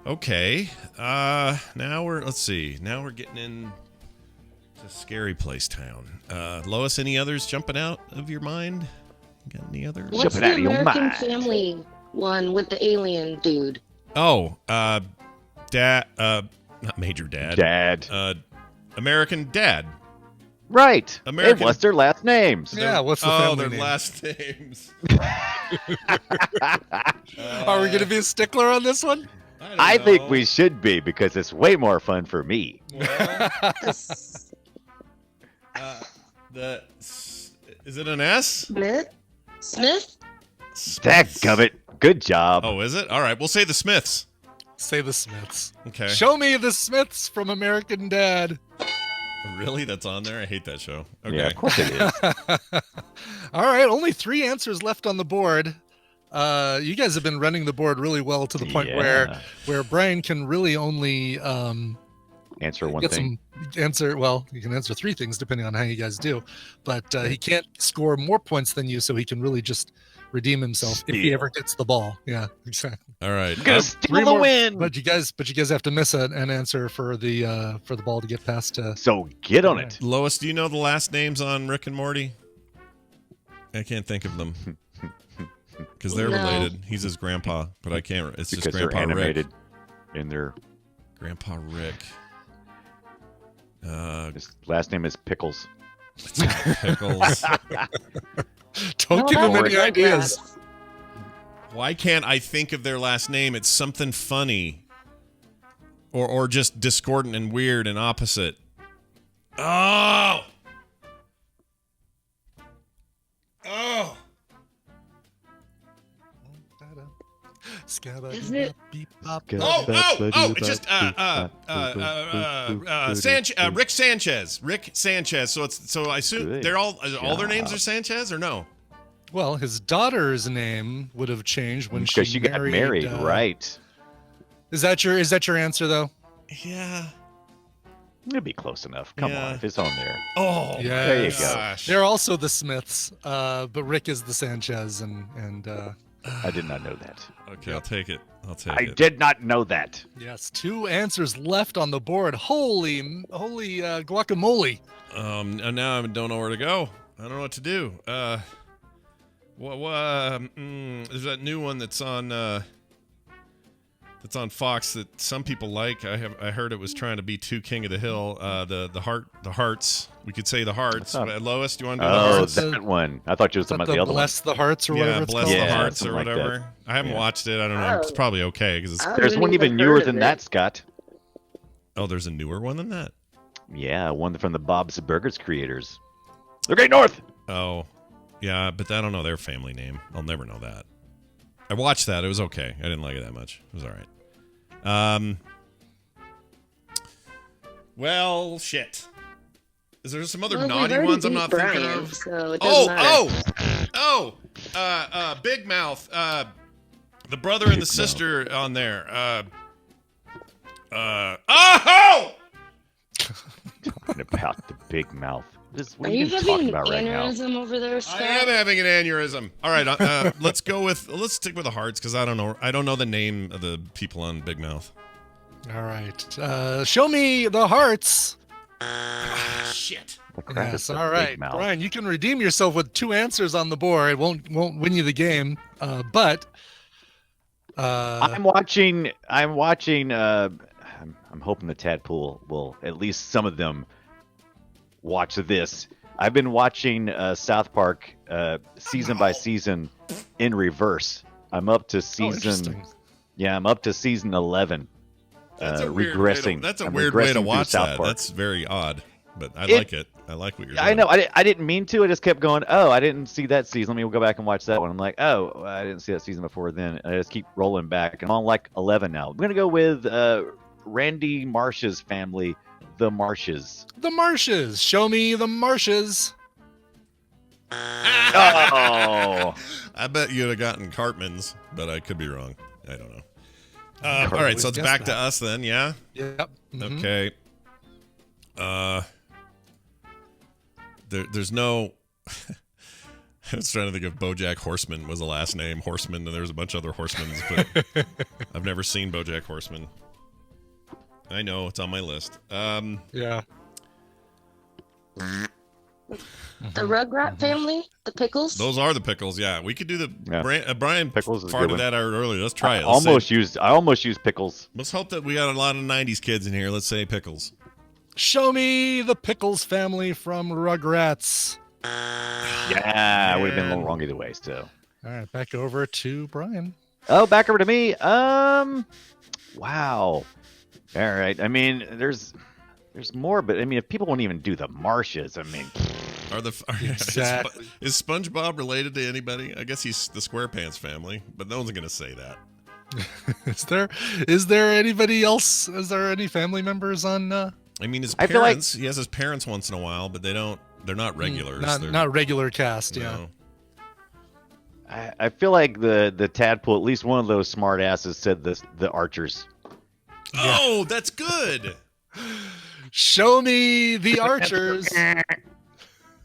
Okay. Now we're getting in to Scary Place Town. Lois, any others jumping out of your mind? Got any others? What's Jumping the out of your American mind. Family one with the alien dude? Oh, Dad. Not Major Dad. Dad. American Dad. Right. American- Hey, what's their last names? Yeah, what's the Oh, family their name? last names. Are we going to be a stickler on this one? I think we should be because it's way more fun for me. Is it an S? Smith? Smith? Dadgummit. Good job. Oh, is it? All right, we'll say the Smiths. Say the Smiths. Okay. Show me the Smiths from American Dad. Really? That's on there? I hate that show. Okay. Yeah, of course it is. All right, only 3 answers left on the board. You guys have been running the board really well to the point Yeah. where Brian can really only Answer one get thing. you can answer 3 things depending on how you guys do, but he can't score more points than you, so he can really just redeem himself if he Steal. ever gets the ball. Yeah, exactly. All right. Gonna 3 steal the more- win. But you guys have to miss an answer for the ball to get past. So get on it. Lois, do you know the last names on Rick and Morty? I can't think of them. Because they're No. related. He's his grandpa, but I can't. It's Because just they're Grandpa animated Rick. in their. Grandpa Rick. His last name is Pickles. Pickles. Don't give him that any was ideas. Rugrats. Why can't I think of their last name? It's something funny. Or just discordant and weird and opposite. Oh! Oh! Is it- It's just Rick Sanchez. Rick Sanchez. So I assume Good they're all their names job. are Sanchez or no? Well, his daughter's name would have changed when Because she got married, right? Is that your answer though? Yeah. It'd be close enough. Come Yeah. on, if it's on there. Oh, Yeah. There you go. gosh. They're also the Smiths, but Rick is the Sanchez, and I did not know that. Okay, I'll take it. I did not know that. yes, 2 answers left on the board. Holy guacamole! And now I don't know where to go. I don't know what to do. There's that new one that's on Fox that some people like. I heard it was trying to be too King of the Hill. The Hearts. We could say the Hearts. Lois, do you want to do the Oh, Hearts? that one. I thought you were talking about the other one. Bless the Hearts or whatever Yeah, it's Bless called. the Yeah, Hearts or something like whatever. that. I haven't Yeah. watched it. I don't know. It's probably okay because it's. I There's haven't one even heard newer of than it. that, Scott. Oh, there's a newer one than that. Yeah, one from the Bob's Burgers creators. The Great North. Oh, yeah, but I don't know their family name. I'll never know that. I watched that. It was okay. I didn't like it that much. It was all right. Well, shit. Is there some other Well, we've naughty already ones I'm beat not Brian, thinking of? So it doesn't matter. Big Mouth. The brother and the Big sister on there. Oh! Talking about the big mouth. What Are are you you having talking an about right now? aneurysm over there, Scott? I am having an aneurysm. All right, let's stick with the Hearts because I don't know the name of the people on Big Mouth. All right. Show me the Hearts. Shit. The crap is Yes. the All Big right, Mouth. Brian. You can redeem yourself with 2 answers on the board. It won't win you the game, but. I'm watching. I'm hoping the Tadpool will at least some of them watch this. I've been watching South Park season by season in reverse. I'm up to interesting. I'm up to season 11. That's a regressing. That's a I'm weird way regressing to through watch South that. Park. That's very odd. but I like it. I like what you're doing. I know. I didn't mean to. I just kept going, oh, I didn't see that season. Let me go back and watch that one. I'm like, oh, I didn't see that season before then. And I just keep rolling back. I'm on like 11 now. I'm going to go with Randy Marsh's family, the Marshes. The Marshes. Show me the Marshes. Oh. I bet you'd have gotten Cartman's, but I could be wrong. I don't know. All right, so it's back to us then, yeah? Yep. Mhm. Okay. There's no... I was trying to think if BoJack Horseman was the last name, Horseman, and there's a bunch of other Horsemans, but I've never seen BoJack Horseman. I know, it's on my list. Yeah. The Rugrat family, the Pickles. Those are the Pickles, yeah. We could do the... Yeah. Brian Pickles is a good farted one. that out earlier. Let's try it. I Let's almost used Pickles. let's hope that we got a lot of 90s kids in here. Let's say Pickles. Show me the Pickles family from Rugrats. Yeah, I would have been a little wrong either way, so. All right, back over to Brian. Oh, back over to me. Wow. All right. I mean, there's more, but I mean, if people won't even do the Marshes, I mean, Exactly. Is SpongeBob related to anybody? I guess he's the SquarePants family, but no one's gonna say that. Is there anybody else? Is there any family members on? I mean, his I feel like- parents. He has his parents once in a while, but they're not regulars. They're, Not regular cast. no. Yeah. I feel like the tadpole, at least one of those smart asses said the Archers. Oh, that's good. Show me the Archers.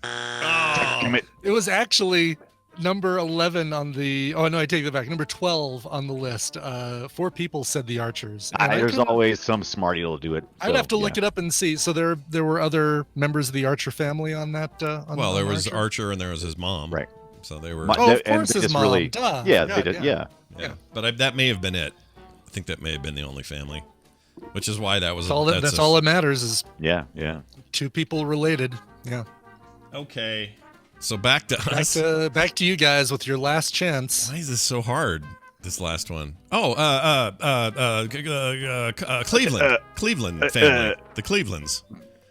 Oh, Damn it. It was actually number 11 on the. Oh no, I take that back. Number 12 on the list. 4 people said the Archers. And I There's couldn't- always some smarty that'll do it. I'd have to look it up and see. So there were other members of the Archer family on that. well, there was Archer and there was his mom. Right. So they were. Oh, of And course they his just mom. really- Duh. Yeah, they did. Yeah. Yeah. But that may have been it. I think that may have been the only family, which is why that was. That's all that matters is Yeah. 2 people related. Yeah. Okay. So back to us. Back to you guys with your last chance. Why is this so hard? This last one. Oh, Cleveland. Cleveland family. The Clevelands.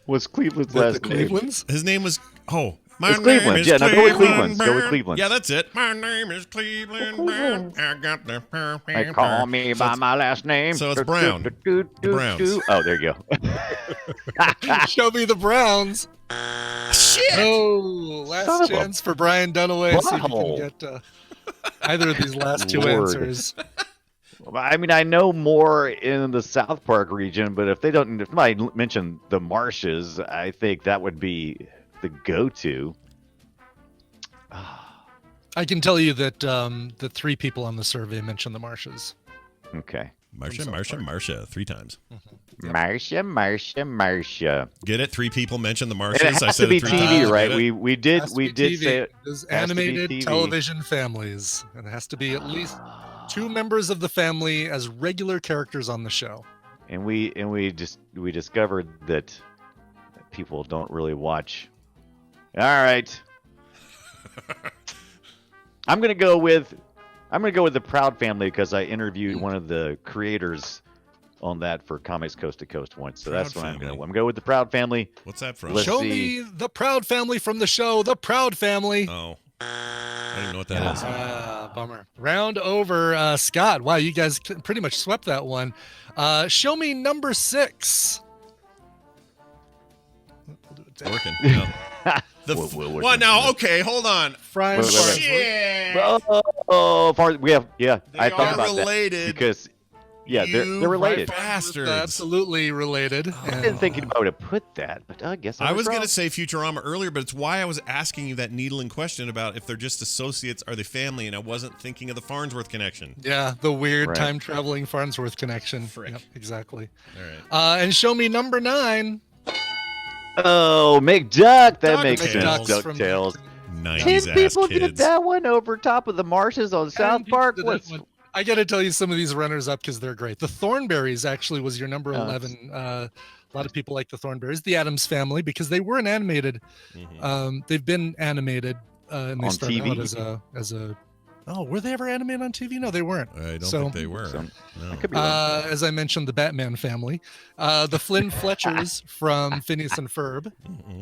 Was Cleveland's The last name? Clevelands? His name was. Oh, my It's name Cleveland. is Yeah, no, go with Cleveland. Cleveland. Go with Burn. Cleveland. Yeah, that's it. My name is Cleveland. Burn. I got the. They call me by my last name. so it's Brown. The Browns. Oh, there you go. Show me the Browns. Shit. Oh, Son last of a chance for Brian Dunaway. See if you butthole. can get either of these last 2 Lord. answers. I mean, I know more in the South Park region, but if I mention the Marshes, I think that would be the go-to. I can tell you that the 3 people on the survey mentioned the Marshes. Okay. Marsha. 3 times. Marsha. Get it? 3 people mentioned the And Marshes. it I has said to be it 3 TV, times. right? Get it? We did Has to be say TV. it. There's has to be animated TV. television families. And it has to be at least 2 members of the family as regular characters on the show. And we discovered that people don't really watch. All right. I'm gonna go with the Proud Family because I interviewed one of the creators on that for Comics Coast to Coast once. So that's Proud what I'm Family. gonna go with the Proud Family. What's that from? Let's Show see. me the Proud Family from the show, The Proud Family. Oh. I don't even know what that is. Bummer. Round over. Scott, wow, you guys pretty much swept that one. Show me number 6. It's working. No. What now? Okay, hold on. Frying Wait, wait, wait. Shit. Oh, we have. Yeah, They I thought are about related. that because they're You related. bastards. Absolutely related. I didn't think about where to put that, but I guess I was wrong. going to say Futurama earlier, but it's why I was asking you that needling question about if they're just associates, are they family, and I wasn't thinking of the Farnsworth connection. Yeah, the weird Right. time traveling Farnsworth connection. Frick. Yep, exactly. All right. And show me number 9. Oh, McDuck. That Duck makes Tales. sense. From DuckTales. 90s 10 ass people kids. did that one over top of the Marshes on South Park. What's I got to tell you some of these runners up because they're great. The Thornberries actually was your number 11. A lot of people like the Thornberries. The Addams Family because they weren't animated. Mhm. They've been animated and they On started TV? out as a Oh, were they ever animated on TV? No, they weren't. I don't So- think they were. So- No. Could be wrong. As I mentioned, the Batman family, the Flynn Fletchers from Phineas and Ferb,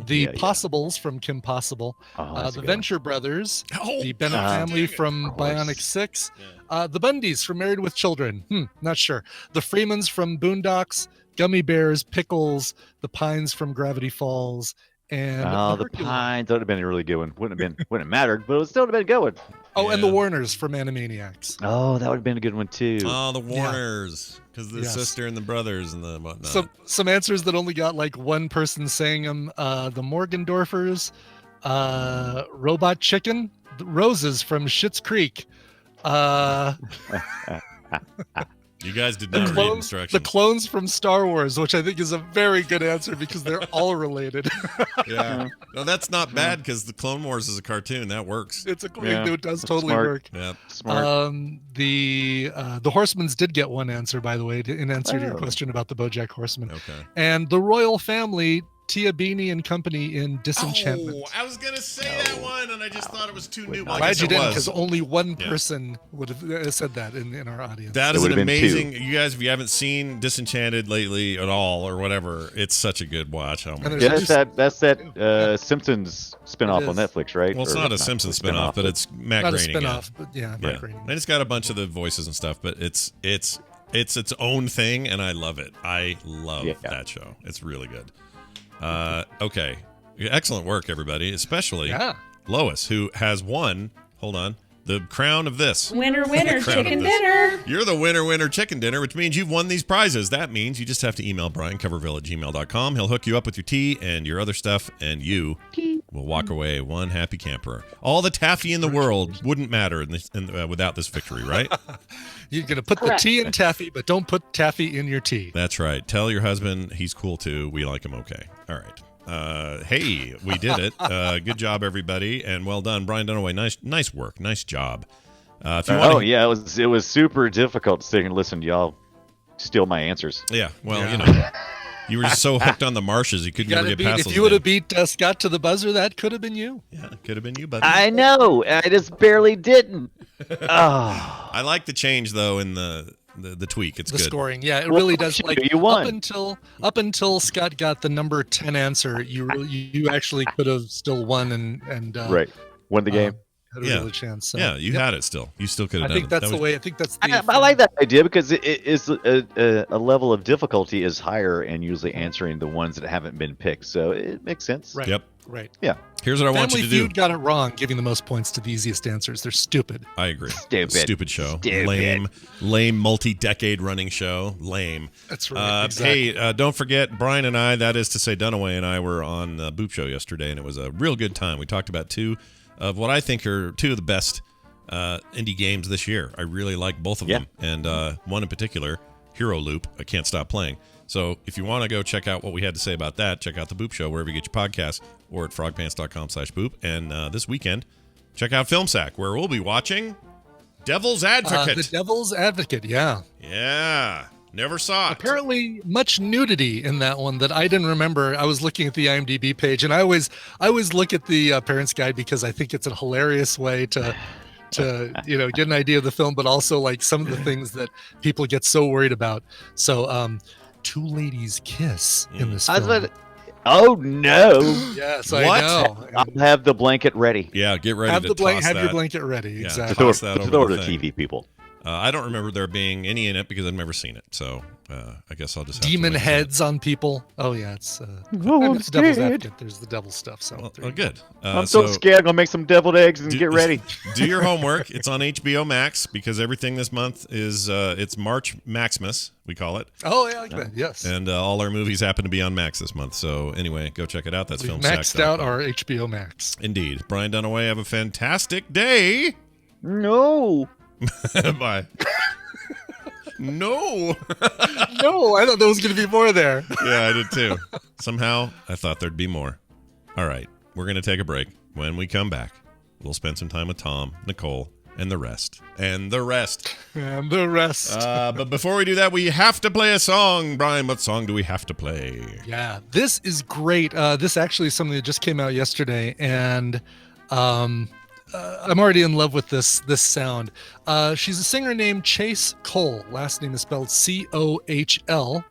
the Yeah, yeah. Possibles from Kim Possible, Oh, that's a the good one. Venture Brothers, Oh, the Bennett Ah, family dang it. from Of course. Bionic Six, the Bundys from Married with Children. Not sure. The Freemans from Boondocks, Gummy Bears, Pickles, the Pines from Gravity Falls, and Oh, the Hercules. Pines. That would have been a really good one. Wouldn't have mattered, but it would still have been a good one. Oh, and the Yeah. Warners from Animaniacs. Oh, that would have been a good one too. Oh, the Warners, because the Yes. sister and the brothers and the whatnot. Some answers that only got like one person saying them. The Morgendorfers, Robot Chicken, the Roses from Schitt's Creek, you guys did the not read clones, instructions. the clones from Star Wars, which I think is a very good answer because they're all related. Yeah. No, that's not bad because the Clone Wars is a cartoon. That works. It's Yeah. it does totally Smart. work. Yeah. Smart. The Horsemans did get one answer, by the way, in answer to your Oh. question about the BoJack Horseman, Okay. and the royal family, Tia Beanie and company in Disenchantment. Oh, I was gonna say that one, and I just thought it was too new. Well, I Glad guess you it didn't, was. because only one Yeah. person would have said that in our audience. That It is an would've been amazing. You guys, if you haven't seen Disenchanted lately at all or whatever, it's such a good watch. Oh my And God. there's Yeah, just- that's that Simpsons spinoff It on is. Netflix, right? Well, it's Or not a Simpsons spinoff, but it's Matt Not a Groening. yeah. spinoff, but yeah, Yeah. Matt Groening. And it's got a bunch of the voices and stuff, but it's its own thing, and I love it. I love Yeah. that show. It's really good. Okay, excellent work, everybody, especially Yeah. Lois, who has won. Hold on, the crown of this. Winner, winner, Crown of chicken this. dinner. You're the winner, chicken dinner, which means you've won these prizes. That means you just have to email briancoverville@gmail.com. He'll hook you up with your tea and your other stuff, and you will walk away one happy camper. All the taffy in the world wouldn't matter without this victory, right? You're gonna put the Correct. tea in taffy, but don't put taffy in your tea. That's right. Tell your husband he's cool too. We like him okay. All right. Hey, we did it. Good job, everybody, and well done, Brian Dunaway. Nice work. Nice job. If you want, Yeah, it was super difficult to sit and listen to y'all steal my answers. yeah. Well, Yeah. you know, you were just so hooked on the marshes, you couldn't You ever gotta get beat, past if those you would have names. beat Scott to the buzzer, that could have been you. Yeah, it could have been you, buddy. I know. I just barely didn't. Oh. I like the change though in the tweak. It's The good. scoring, yeah, it Well, really does. Like you won. up until Scott got the number 10 answer, you actually could have still won and Right. Won the game. had a Yeah. real chance. So, Yeah, you yep. had it still. You still could I have done think it. that's That the was- way. I think that's the. I like that idea because it is a level of difficulty is higher and usually answering the ones that haven't been picked. So it makes sense. Right. Yep. Right. Yeah. Here's what I want Family you to do. Feud got it wrong, giving the most points to the easiest answers. They're stupid. I agree. Stupid. show. Stupid. Lame multi-decade running show. Lame. That's right. Hey, don't forget, Brian and I, that is to say Dunaway and I were on the Boop Show yesterday, and it was a real good time. We talked about two of what I think are two of the best indie games this year. I really like both of them. And one in particular, Hero Loop, I can't stop playing. So if you want to go check out what we had to say about that, check out the Boop Show wherever you get your podcasts or at frogpants.com/boop. And this weekend, check out Film Sack, where we'll be watching Devil's Advocate. The Devil's Advocate. Yeah. Yeah. Never saw it. Apparently, much nudity in that one that I didn't remember. I was looking at the IMDb page, and I always look at the Parents Guide because I think it's a hilarious way to get an idea of the film, but also like some of the things that people get so worried about. So, two ladies kiss in this film. Oh no! Yes, What? I know. I'll have the blanket ready. Yeah, get ready Have to the toss have that. your blanket ready. Yeah, Exactly. toss that To over throw the to thing. TV people. I don't remember there being any in it because I've never seen it. So I guess I'll just have to Demon wait and see. heads on people. Oh yeah, it's I'm it's Devil's scared. Advocate. There's the devil stuff. So Well, there you go. good. I'm so scared. I'm gonna make some deviled eggs and get ready. Do your homework. It's on HBO Max because everything this month is it's March Maximus, we call it, Oh yeah, I like that. Yes. and all our movies happen to be on Max this month. So anyway, go check it out. That's We've Film maxed out our HBO Max. Indeed. Brian Dunaway, have a fantastic day. No. Bye. No. No, I thought there was going to be more there. Yeah, I did too. Somehow, I thought there'd be more. All right, we're going to take a break. When we come back, we'll spend some time with Tom, Nicole, and the rest. And the rest. And the rest. But before we do that, we have to play a song. Brian, what song do we have to play? Yeah, this is great. This actually is something that just came out yesterday, and I'm already in love with this sound. She's a singer named Chase Cole. Last name is spelled Cohl.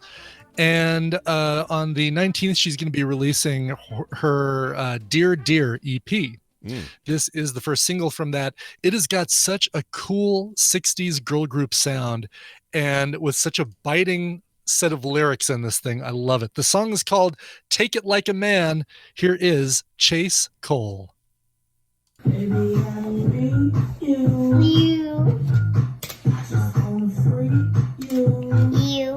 And on the 19th, she's going to be releasing her Dear Dear EP. This is the first single from that. It has got such a cool 60s girl group sound, and with such a biting set of lyrics in this thing. I love it. The song is called Take It Like a Man. Here is Chase Cole. Baby, I need you. I just wanna free you.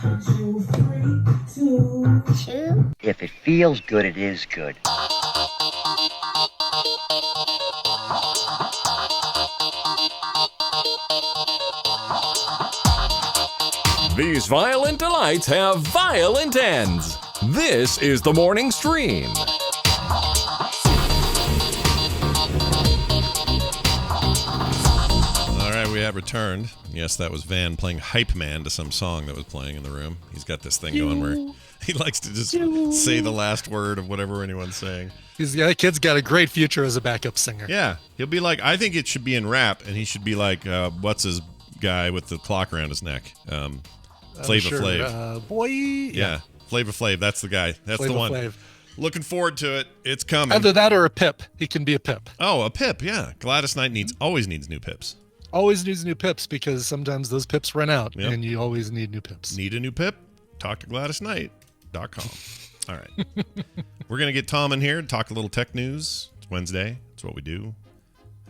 But you free too. If it feels good, it is good. These violent delights have violent ends. This is the morning stream. All right, we have returned. Yes, that was Van playing Hype Man to some song that was playing in the room. He's got this thing going where he likes to just say the last word of whatever anyone's saying. That kid's got a great future as a backup singer. Yeah, he'll be like, I think it should be in rap, and he should be like, what's his guy with the clock around his neck? Flava Flav. Boy. Yeah, Flava Flav. That's the guy. That's Flava the one. Flav. Looking forward to it. It's coming. Either that or a pip. He can be a pip. Oh, a pip. Yeah. Gladys Knight always needs new pips. Always needs new pips because sometimes those pips run out, Yep. and you always need new pips. Need a new pip? Talk to GladysKnight.com. All right. We're going to get Tom in here to talk a little tech news. It's Wednesday. It's what we do.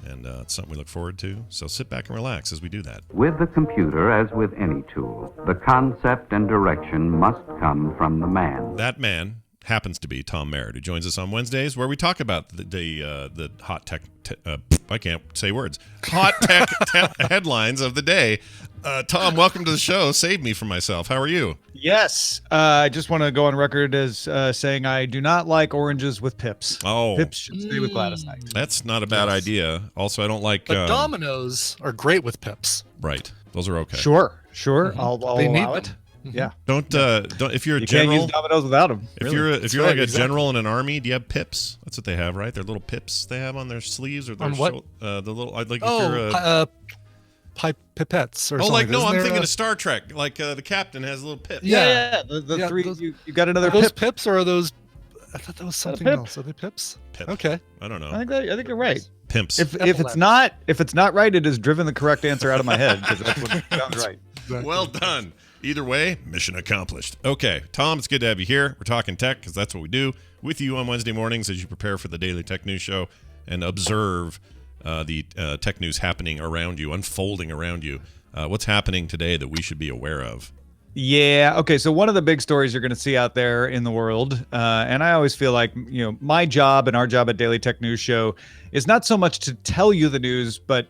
And it's something we look forward to. So sit back and relax as we do that. With the computer, as with any tool, the concept and direction must come from the man. That man happens to be Tom Merritt, who joins us on Wednesdays, where we talk about the hot tech. I can't say words. Hot tech headlines of the day. Tom, welcome to the show. Save me from myself. How are you? Yes. I just want to go on record as saying I do not like oranges with pips. Oh. Pips should stay with Gladys Knight. That's not a bad idea. Also, I don't like... But Dominoes are great with pips. Right. Those are okay. Sure. Mm-hmm. I'll They need allow them. it. Yeah. Don't if you're a You general... can't use Dominoes without them. If you're like a general in an army, do you have pips? That's what they have, right? They're little pips they have on their sleeves or their On what? the little... Like if you're pipettes or something. like, no, Isn't I'm there thinking of Star Trek. Like the captain has a little pip. Yeah. The three. Those, you got another are those pip. pips or are those... I thought that was something pip. else. Are they pips? Pip. Okay. I don't know. I think you're right. Pimps. If it's not right, it has driven the correct answer out of my head because that's what sounds right. Well done. Either way, mission accomplished. Okay, Tom, it's good to have you here. We're talking tech because that's what we do with you on Wednesday mornings as you prepare for the Daily Tech News Show and observe the tech news happening around you, unfolding around you. What's happening today that we should be aware of? Yeah. Okay. So one of the big stories you're going to see out there in the world, and I always feel like, my job and our job at Daily Tech News Show is not so much to tell you the news, but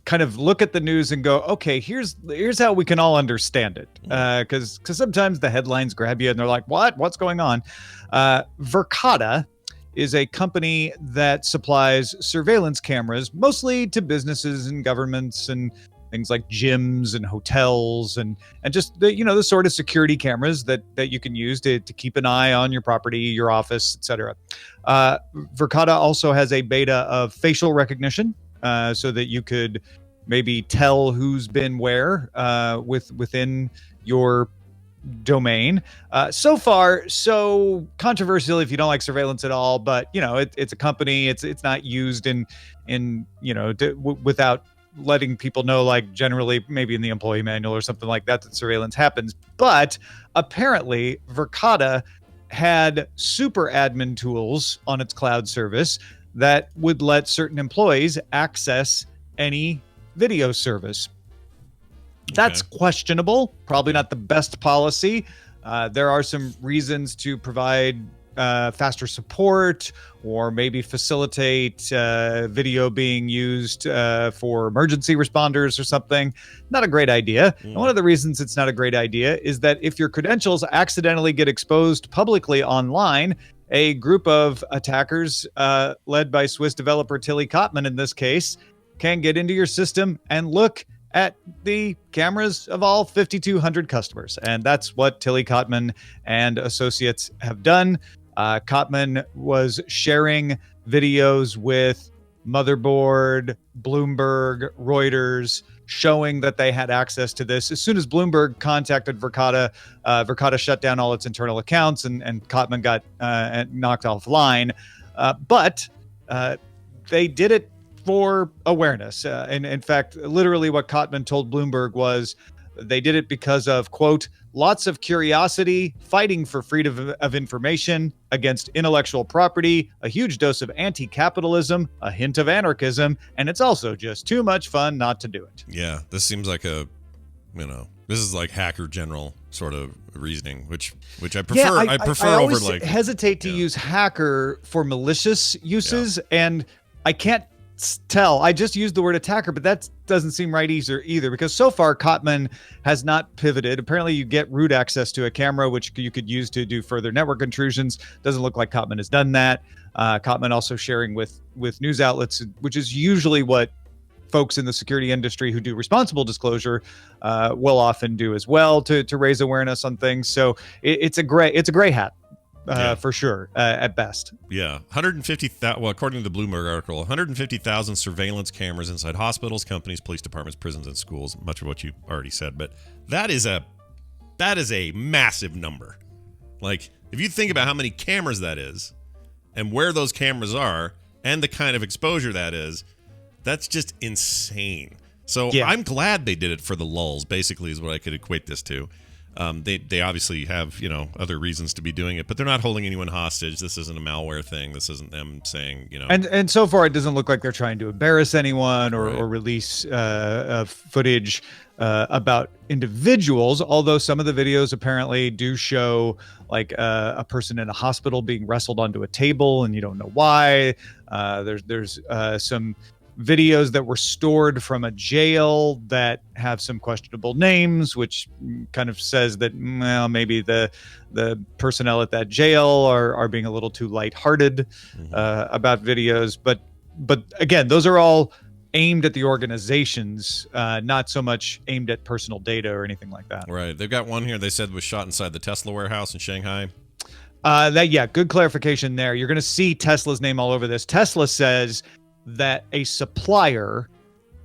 kind of look at the news and go, okay, here's how we can all understand it. Because sometimes the headlines grab you and they're like, what's going on? Verkada is a company that supplies surveillance cameras, mostly to businesses and governments and things like gyms and hotels and just the sort of security cameras that you can use to keep an eye on your property, your office, etc. Verkada also has a beta of facial recognition, so that you could maybe tell who's been where within your domain. So far, so controversial if you don't like surveillance at all, but it's a company. It's not used without letting people know, like generally maybe in the employee manual or something like that surveillance happens. But apparently Verkada had super admin tools on its cloud service that would let certain employees access any video service. That's questionable. Probably not the best policy. There are some reasons to provide faster support or maybe facilitate video being used for emergency responders or something. Not a great idea. And one of the reasons it's not a great idea is that if your credentials accidentally get exposed publicly online, a group of attackers led by Swiss developer Tilly Kottmann in this case can get into your system and look at the cameras of all 5,200 customers. And that's what Tilly Kottmann and associates have done. Kottmann was sharing videos with Motherboard, Bloomberg, Reuters, showing that they had access to this. As soon as Bloomberg contacted Verkada, Verkada shut down all its internal accounts, and Kotman got knocked offline. But they did it for awareness. And in fact, literally what Kotman told Bloomberg was they did it because of, quote, lots of curiosity, fighting for freedom of information against intellectual property, a huge dose of anti-capitalism, a hint of anarchism, and it's also just too much fun not to do it. Yeah, this seems like this is like hacker general sort of reasoning, which I prefer. Yeah, I prefer I over always like hesitate to use hacker for malicious uses, and I can't tell. I just used the word attacker, but that doesn't seem right either, because so far Kotman has not pivoted. Apparently you get root access to a camera, which you could use to do further network intrusions. Doesn't look like Kotman has done that. Kotman also sharing with news outlets, which is usually what folks in the security industry who do responsible disclosure will often do as well to raise awareness on things. So it's a gray hat. For sure, at best. Yeah, 150,000. Well, according to the Bloomberg article, 150,000 surveillance cameras inside hospitals, companies, police departments, prisons, and schools. Much of what you already said, but that is a massive number. Like, if you think about how many cameras that is, and where those cameras are, and the kind of exposure that is, that's just insane. So I'm glad they did it for the lulz. Basically, is what I could equate this to. They obviously have, other reasons to be doing it, but they're not holding anyone hostage. This isn't a malware thing. This isn't them saying, And so far, it doesn't look like they're trying to embarrass anyone or release footage about individuals, although some of the videos apparently do show like a person in a hospital being wrestled onto a table and you don't know why. There's some videos that were stored from a jail that have some questionable names, which kind of says that, well, maybe the personnel at that jail are being a little too lighthearted about videos. But again, those are all aimed at the organizations, not so much aimed at personal data or anything like that. Right. They've got one here they said was shot inside the Tesla warehouse in Shanghai. Good clarification there. You're going to see Tesla's name all over this. Tesla says that a supplier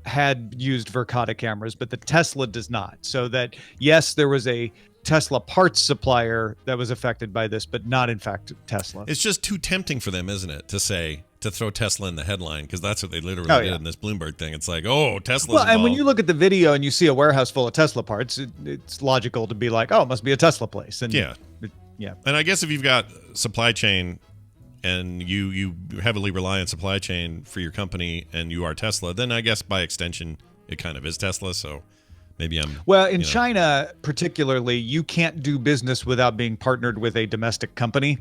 had used Verkada cameras, but the Tesla does not. So that, yes, there was a Tesla parts supplier that was affected by this, but not in fact Tesla. It's just too tempting for them, isn't it, to throw Tesla in the headline, because that's what they literally did in this Bloomberg thing. It's like, oh, Tesla's involved. And when you look at the video and you see a warehouse full of Tesla parts, it's logical to be like, oh, it must be a Tesla place. And yeah. And I guess if you've got supply chain and you heavily rely on supply chain for your company and you are Tesla, then I guess by extension it kind of is Tesla. So maybe in China particularly, you can't do business without being partnered with a domestic company.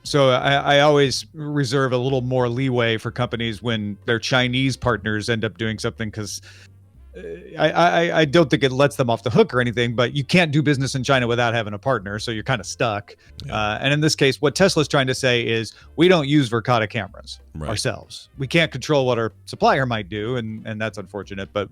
So I always reserve a little more leeway for companies when their Chinese partners end up doing something, because I don't think it lets them off the hook or anything, but you can't do business in China without having a partner, so you're kind of stuck. And in this case, what Tesla's trying to say is we don't use Verkada cameras ourselves. We can't control what our supplier might do, and that's unfortunate. But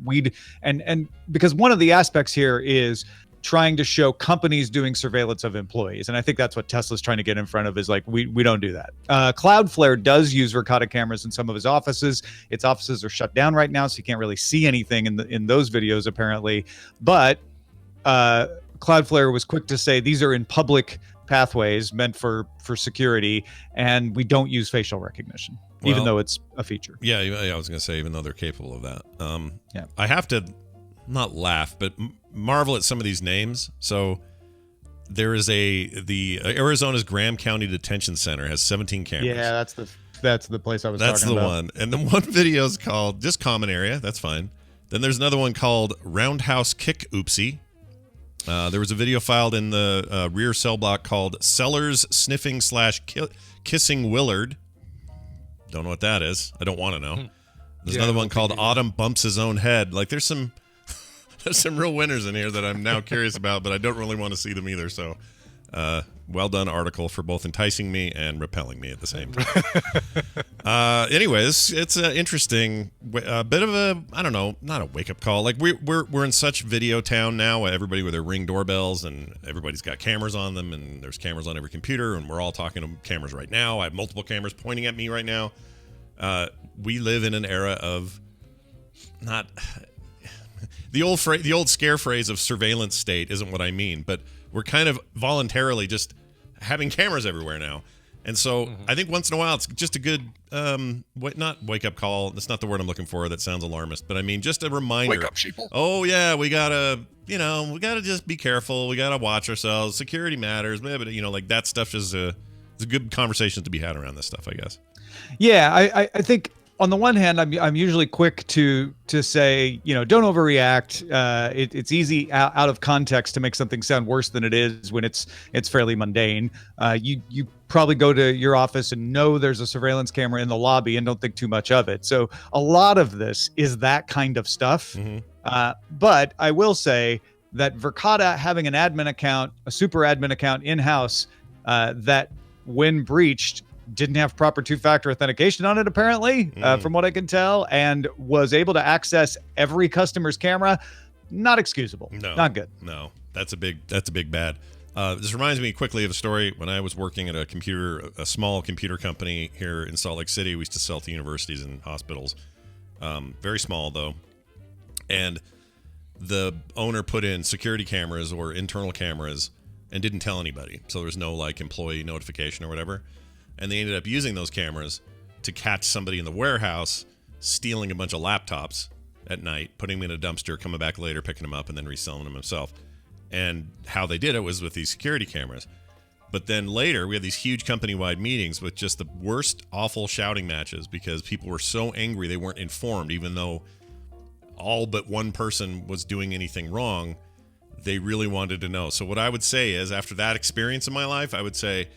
and because one of the aspects here is trying to show companies doing surveillance of employees. And I think that's what Tesla's trying to get in front of, is like, we don't do that. Cloudflare does use Verkada cameras in some of his offices. Its offices are shut down right now, so you can't really see anything in those videos, apparently. But Cloudflare was quick to say these are in public pathways meant for security, and we don't use facial recognition, even though it's a feature. Yeah, I was going to say, even though they're capable of that. I have to not laugh, but marvel at some of these names. So there is the Arizona's Graham County Detention Center has 17 cameras. Yeah, that's the place I was talking about. That's the one. And the one video is called just Common Area. That's fine. Then there's another one called Roundhouse Kick Oopsie. There was a video filed in the rear cell block called Sellers Sniffing / Kissing Willard. Don't know what that is. I don't want to know. There's another one called Autumn Bumps His Own Head. Like, there's some real winners in here that I'm now curious about, but I don't really want to see them either. So well done article for both enticing me and repelling me at the same time. Anyways, it's an interesting bit of a, I don't know, not a wake up call. Like we're in such video town now. Everybody with their Ring doorbells, and everybody's got cameras on them, and there's cameras on every computer, and we're all talking to cameras right now. I have multiple cameras pointing at me right now. We live in an era of not the old scare phrase of surveillance state isn't what I mean, but we're kind of voluntarily just having cameras everywhere now. And so I think once in a while it's just a good, not wake up call. That's not the word I'm looking for. That sounds alarmist, but I mean, just a reminder. Wake up, sheeple. Oh yeah, we gotta just be careful. We gotta watch ourselves. Security matters. But like that stuff is a good conversation to be had around this stuff, I guess. Yeah, I think on the one hand, I'm usually quick to say, don't overreact. It's easy out of context to make something sound worse than it is when it's fairly mundane. You probably go to your office and know there's a surveillance camera in the lobby and don't think too much of it. So a lot of this is that kind of stuff. But I will say that Verkada having an admin account, a super admin account in-house, that when breached, didn't have proper two-factor authentication on it, apparently, from what I can tell, and was able to access every customer's camera. Not excusable. No, not good. No, that's a big bad. This reminds me quickly of a story when I was working at a small computer company here in Salt Lake City. We used to sell to universities and hospitals. Very small though, and the owner put in security cameras or internal cameras and didn't tell anybody, so there was no like employee notification or whatever. And they ended up using those cameras to catch somebody in the warehouse stealing a bunch of laptops at night, putting them in a dumpster, coming back later, picking them up, and then reselling them himself. And how they did it was with these security cameras. But then later, we had these huge company-wide meetings with just the worst, awful shouting matches because people were so angry they weren't informed, even though all but one person was doing anything wrong. They really wanted to know. So what I would say is, after that experience in my life, I would say,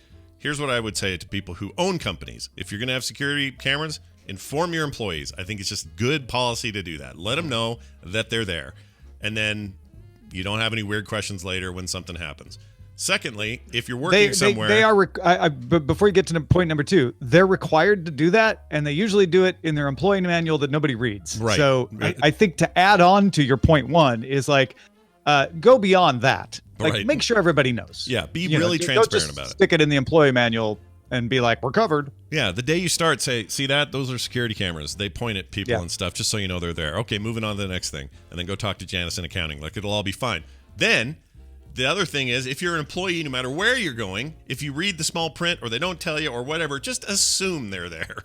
here's what I would say to people who own companies. If you're going to have security cameras, inform your employees. I think it's just good policy to do that. Let them know that they're there. And then you don't have any weird questions later when something happens. Secondly, if you're working somewhere... They are, but before you get to point number 2, they're required to do that, and they usually do it in their employee manual that nobody reads. Right. So I think to add on to your point 1 is like, go beyond that. Like, right. Make sure everybody knows. Yeah, be really transparent about it. Stick it in the employee manual and be like, we're covered. Yeah, the day you start, say, see that? Those are security cameras. They point at people and stuff just so you know they're there. Okay, moving on to the next thing. And then go talk to Janice in accounting. Like, it'll all be fine. Then, the other thing is, if you're an employee, no matter where you're going, if you read the small print or they don't tell you or whatever, just assume they're there.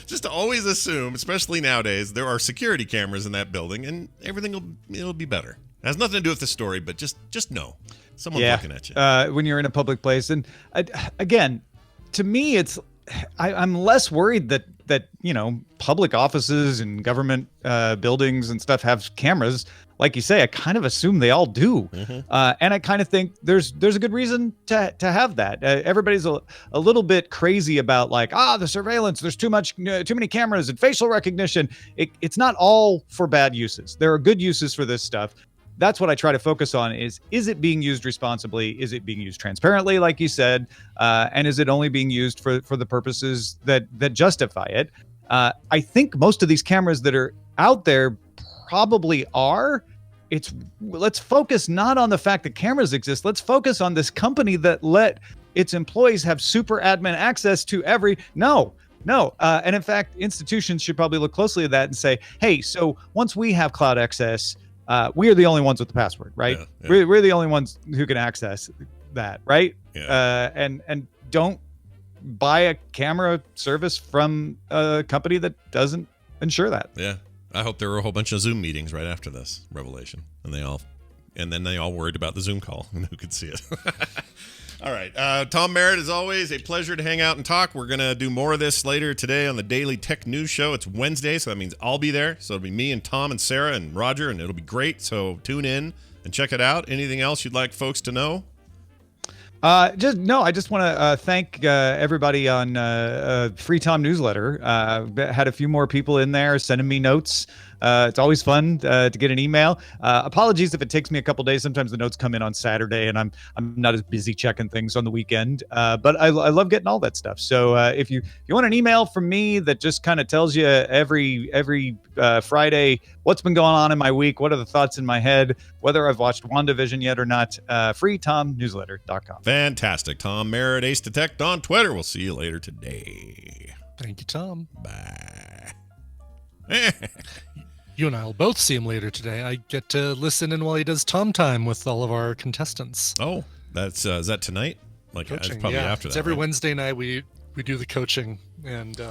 Just always assume, especially nowadays, there are security cameras in that building and it'll be better. It has nothing to do with the story, but just know someone's looking at you when you're in a public place. And again, to me, I'm less worried that public offices and government buildings and stuff have cameras. Like you say, I kind of assume they all do, and I kind of think there's a good reason to have that. Everybody's a little bit crazy about like the surveillance. There's too many cameras and facial recognition. It's not all for bad uses. There are good uses for this stuff. That's what I try to focus on is it being used responsibly? Is it being used transparently, like you said? And is it only being used for the purposes that justify it? I think most of these cameras that are out there probably are. Let's focus not on the fact that cameras exist. Let's focus on this company that let its employees have super admin access to No. And in fact, institutions should probably look closely at that and say, hey, so once we have cloud access, we are the only ones with the password, right? Yeah. We're the only ones who can access that, right? Yeah. And don't buy a camera service from a company that doesn't ensure that. Yeah. I hope there were a whole bunch of Zoom meetings right after this revelation, and then they all worried about the Zoom call and who could see it. All right. Tom Merritt, as always, a pleasure to hang out and talk. We're going to do more of this later today on the Daily Tech News Show. It's Wednesday, so that means I'll be there. So it'll be me and Tom and Sarah and Roger, and it'll be great. So tune in and check it out. Anything else you'd like folks to know? I just want to thank everybody on Free Tom newsletter. Had a few more people in there sending me notes It's always fun to get an email. Apologies if it takes me a couple days. Sometimes the notes come in on Saturday, and I'm not as busy checking things on the weekend. But I love getting all that stuff. So if you want an email from me that just kind of tells you every Friday what's been going on in my week, what are the thoughts in my head, whether I've watched WandaVision yet or not, freetomnewsletter.com. Fantastic. Tom Merritt, Ace Detect on Twitter. We'll see you later today. Thank you, Tom. Bye. You and I will both see him later today. I get to listen in while he does Tom Time with all of our contestants. Oh, that's is that tonight? Like Coaching, it's probably after that. It's every right? Wednesday night we do the coaching, and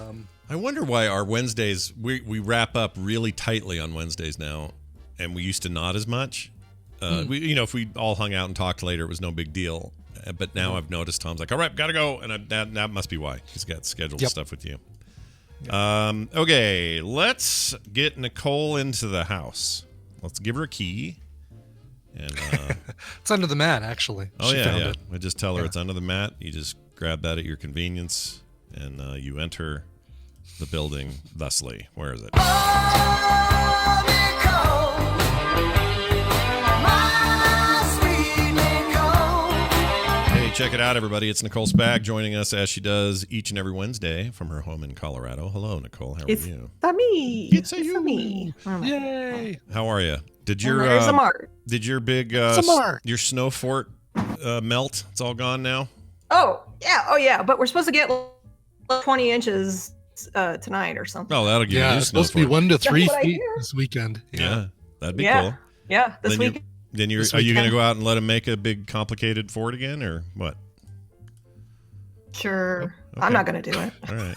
I wonder why our Wednesdays we wrap up really tightly on Wednesdays now, and we used to not as much. We if we all hung out and talked later, it was no big deal. But now I've noticed Tom's like, all right, gotta go, and that must be why he's got scheduled stuff with you. Yep. Okay, let's get Nicole into the house. Let's give her a key. And it's under the mat, actually. Oh, she found yeah. it. I just tell her it's under the mat. You just grab that at your convenience, and you enter the building thusly. Where is it? Hey, check it out, everybody. It's Nicole Spag joining us as she does each and every Wednesday from her home in Colorado. Hello, Nicole. How are you? Me. It's me. Yay! How are you? Did your did your big your snow fort melt? It's all gone now. Oh yeah. But we're supposed to get 20 inches tonight or something. Oh, that'll give you it's supposed to be 1 to 3 feet this weekend. Yeah, that'd be cool. Yeah, this week. Then are you going to go out and let him make a big complicated fort again, or what? Sure. Okay. I'm not going to do it. All right.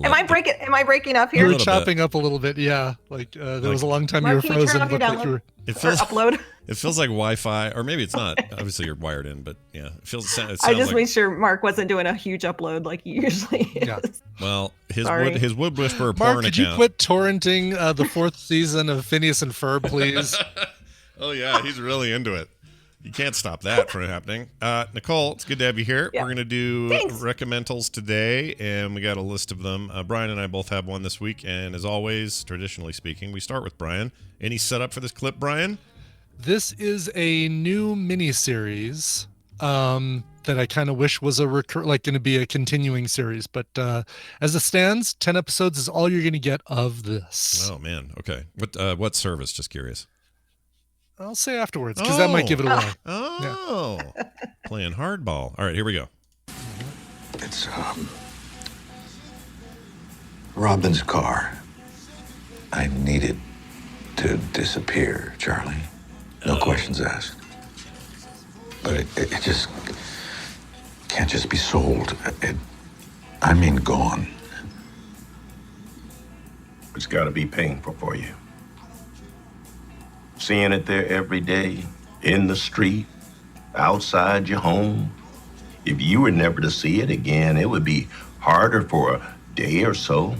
Am I breaking up here? You were chopping up a little bit, yeah. Like there was a long time Mark, you can were you turn frozen. off your download? It feels upload. It feels like Wi-Fi, or maybe it's not. Obviously, you're wired in, but yeah, it sounds I just like, made sure Mark wasn't doing a huge upload like he usually is. Yeah. Well, his Wood Whisperer Mark, porn could account. you quit torrenting the 4th season of Phineas and Ferb, please? Oh yeah, he's really into it. You can't stop that from happening. Nicole, it's good to have you here. Yeah. We're going to do Thanks. recommendals today, and we got a list of them. Brian and I both have one this week, and as always, traditionally speaking, we start with Brian. Any setup for this clip, Brian? This is a new miniseries that I kind of wish was going to be a continuing series, but as it stands, 10 episodes is all you're going to get of this. Oh man, okay. What service? Just curious. I'll say afterwards because that might give it away. Oh, playing hardball. All right, here we go. It's Robin's car. I need it to disappear, Charlie. No questions asked. But it just can't just be sold. I mean gone. It's got to be painful for you. Seeing it there every day, in the street, outside your home. If you were never to see it again, it would be harder for a day or so.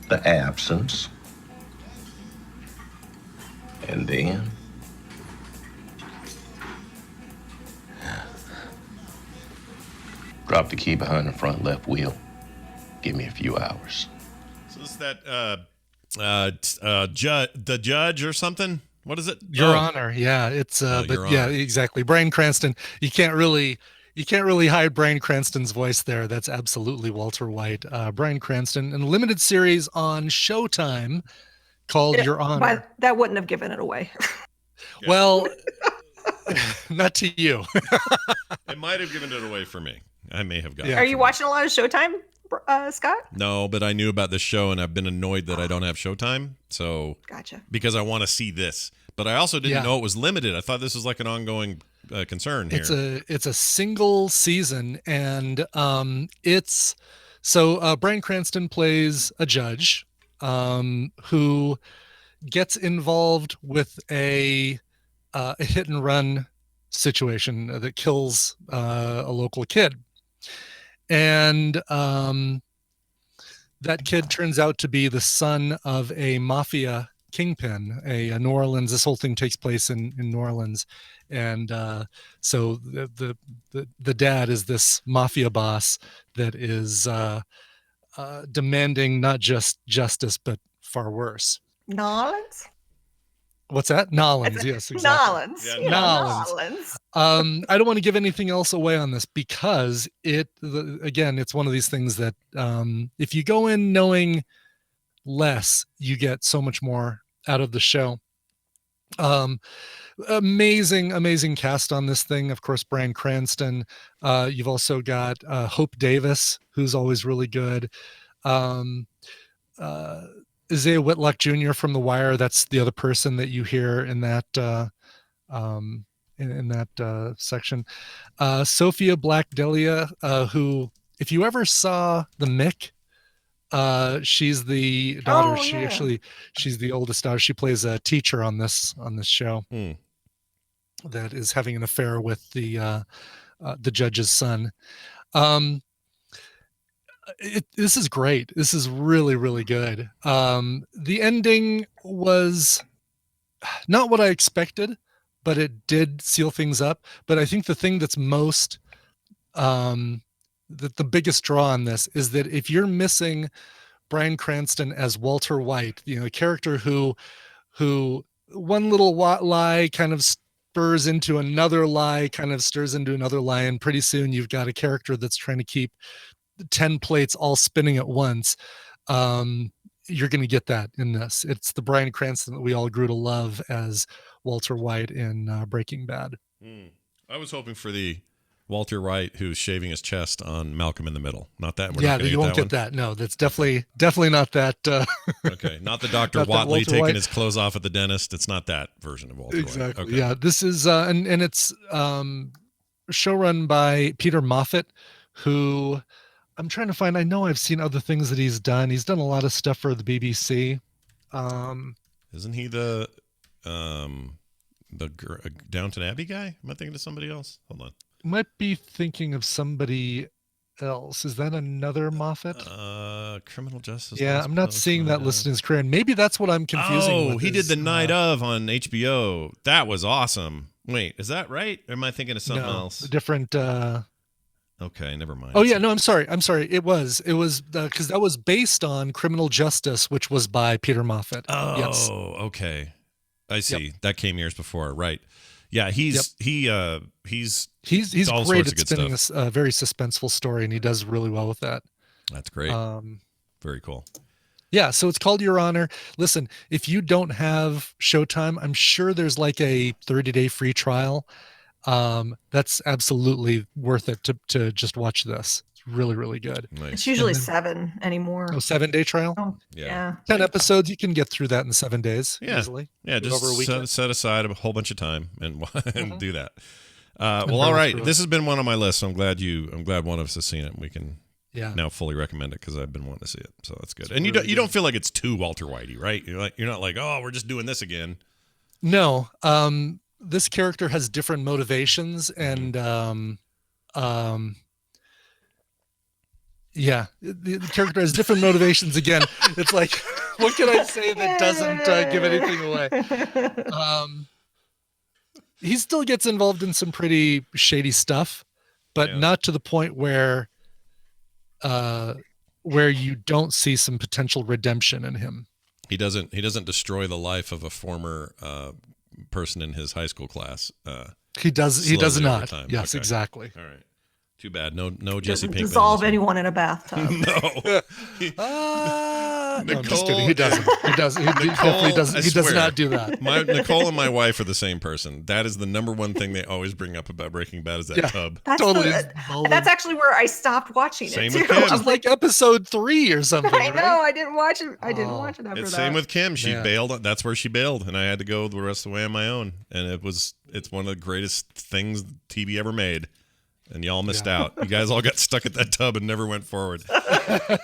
The absence. And then... drop the key behind the front left wheel. Give me a few hours. So this is that the judge or something? What is it? Your Honor, yeah, it's but yeah, exactly. Bryan Cranston. You can't really hide Bryan Cranston's voice there. That's absolutely Walter White. Bryan Cranston in a limited series on Showtime called Your Honor. That wouldn't have given it away. Well, not to you. It might have given it away for me. I may have gotten. Are you watching a lot of Showtime, Scott? No, but I knew about this show, and I've been annoyed that I don't have Showtime. So gotcha. Because I want to see this, but I also didn't know it was limited. I thought this was like an ongoing concern here. It's a single season, and it's so Bryan Cranston plays a judge who gets involved with a hit and run situation that kills a local kid. And that kid turns out to be the son of a mafia kingpin, a New Orleans. This whole thing takes place in New Orleans. And so the dad is this mafia boss that is demanding not just justice, but far worse. Nolans? What's that? Nolans, yes, exactly. Nolans. Yeah, Nolans. I don't want to give anything else away on this because again, it's one of these things that if you go in knowing less, you get so much more out of the show. Amazing cast on this thing. Of course, Bryan Cranston. You've also got Hope Davis, who's always really good. Isaiah Whitlock Jr. from The Wire. That's the other person that you hear in that in that section. Sophia Black-Delia, who, if you ever saw The Mick, she's the daughter. She's the oldest daughter. She plays a teacher on this show that is having an affair with the judge's son. This is great. This is really, really good. The ending was not what I expected, but it did seal things up. But I think the thing that's most the biggest draw on this is that if you're missing Bryan Cranston as Walter White, a character who one little lie kind of spurs into another lie, kind of stirs into another lie, and pretty soon you've got a character that's trying to keep 10 plates all spinning at once. You're going to get that in this. It's the Bryan Cranston that we all grew to love as Walter White in Breaking Bad. I was hoping for the Walter White who's shaving his chest on Malcolm in the Middle. Not that. You won't get that. No, that's definitely not that. Okay, not the Dr. Watley taking his clothes off at the dentist. It's not that version of Walter exactly. White. Okay. Yeah, this is and it's showrun by Peter Moffat, who I'm trying to find. I know I've seen other things that he's done. He's done a lot of stuff for the BBC. Isn't he the Downton Abbey guy? Am I thinking of somebody else? Hold on. Might be thinking of somebody else. Is that another Moffat? Criminal Justice. Yeah, I'm not seeing that listed in his career. And maybe that's what I'm confusing with. He did The Night Of on HBO. That was awesome. Wait, is that right? Or am I thinking of something else? A different. Okay, never mind. Oh yeah, no, I'm sorry. It was because that was based on Criminal Justice, which was by Peter Moffat. Oh, yes. Okay. I see. Yep. That came years before, right? Yeah, he's he's all great sorts at spinning a very suspenseful story, and he does really well with that. That's great. Very cool. Yeah, so it's called Your Honor. Listen, if you don't have Showtime, I'm sure there's like a 30-day free trial. That's absolutely worth it to just watch this. It's really, really good. Nice. It's usually 7 anymore. 7-day trial. Oh, yeah. 10 episodes. You can get through that in 7 days. Yeah. Easily. Yeah. Just over a weekend. set aside a whole bunch of time and do that. Well, all right. This has been one on my list. So I'm glad one of us has seen it. We can now fully recommend it because I've been wanting to see it. So that's good. And you don't feel like it's too Walter Whitey, right? You're not like, oh, we're just doing this again. No. This character has different motivations and the character has different motivations again. It's like, what can I say that doesn't give anything away? He still gets involved in some pretty shady stuff, but not to the point where you don't see some potential redemption in him. He doesn't destroy the life of a former person in his high school class. He does not. Yes, okay. Exactly. All right. Too bad. No Jesse Pinkman. Dissolve anyone in a bathtub. No. No, I'm just kidding. He doesn't. He definitely doesn't. He does not do that. Nicole and my wife are the same person. That is the number one thing they always bring up about Breaking Bad is that tub. That's actually where I stopped watching Same it too. with Kim. It was like episode 3 or something. I know. I didn't watch it. I didn't watch it after It's that. same with Kim. She bailed. That's where she bailed, and I had to go the rest of the way on my own. And it's one of the greatest things TV ever made. And y'all missed out. You guys all got stuck at that tub and never went forward.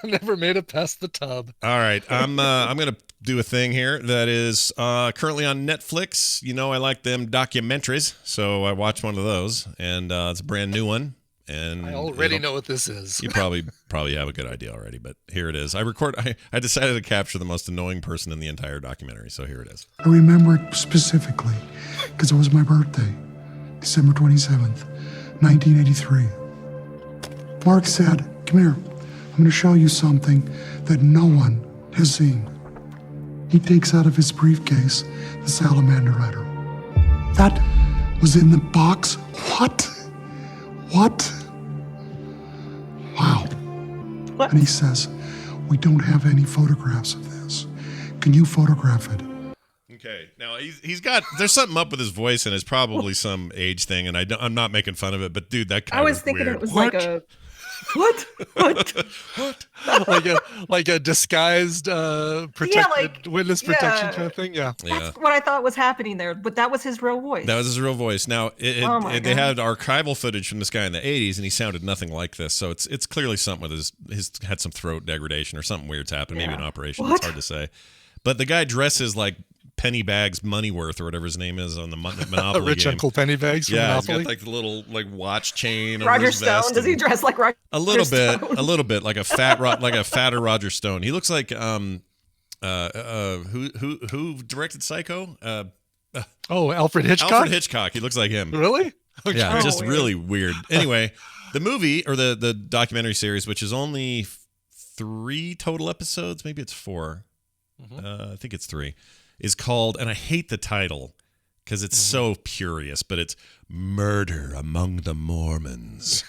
Never made it past the tub. All right, I'm gonna do a thing here that is currently on Netflix. You know, I like them documentaries, so I watched one of those, and it's a brand new one. And I already know what this is. You probably have a good idea already, but here it is. I decided to capture the most annoying person in the entire documentary, so here it is. I remember it specifically because it was my birthday, December 27th. 1983. Mark said, "Come here. I'm going to show you something that no one has seen." he takes out of his briefcase the salamander letter. That was in the box? What? Wow. What? And he says, we don't have any photographs of this. Can you photograph it? Okay, now there's something up with his voice, and it's probably some age thing, and I'm not making fun of it, but dude, that kind of I was thinking weird. it was like a what? like a disguised witness protection kind of thing. Yeah. That's what I thought was happening there, but that was his real voice. That was his real voice. Now, they God. had archival footage from this guy in the 80s, and he sounded nothing like this. So it's clearly something with his had some throat degradation or something weird's happened. Maybe an operation. What? It's hard to say. But the guy dresses like Pennybags Moneyworth or whatever his name is on the Monopoly Rich game. Uncle Pennybags from Yeah, Monopoly. he's got like the little watch chain. over Roger his vest Stone. Does he and- dress like Roger? A little bit, Stone? a little bit, like a fatter Roger Stone. He looks like who directed Psycho? Alfred Hitchcock. Alfred Hitchcock. He looks like him. Really? Okay. Yeah, just weird. really weird. Anyway, the movie or the documentary series, which is only 3 total episodes, maybe it's 4. I think it's 3. Is called, and I hate the title because it's so furious, but it's Murder Among the Mormons.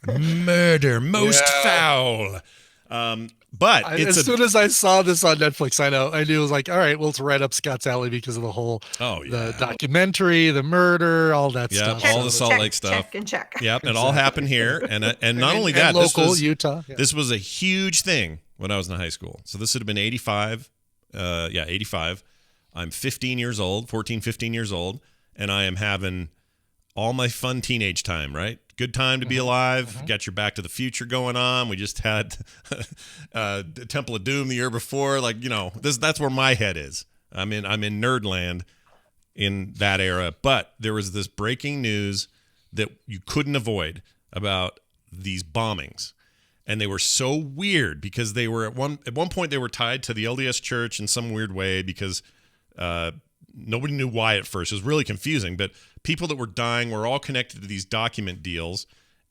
Murder most foul. But as soon as I saw this on Netflix, I knew it was like, all right, well, it's right up Scott's alley because of the whole the documentary, the murder, all that stuff. All the Salt Lake stuff. Check and check. Yep, it all happened here, and not only that, local Utah. Yeah. This was a huge thing when I was in high school. So this would have been 85. 85. I'm 15 years old, 14, 15 years old, and I am having all my fun teenage time, right? Good time to be alive. Got your Back to the Future going on. We just had Temple of Doom the year before. Like, that's where my head is. I'm in Nerdland in that era. But there was this breaking news that you couldn't avoid about these bombings. And they were so weird because they were at one point they were tied to the LDS Church in some weird way because nobody knew why at first. It was really confusing, but people that were dying were all connected to these document deals.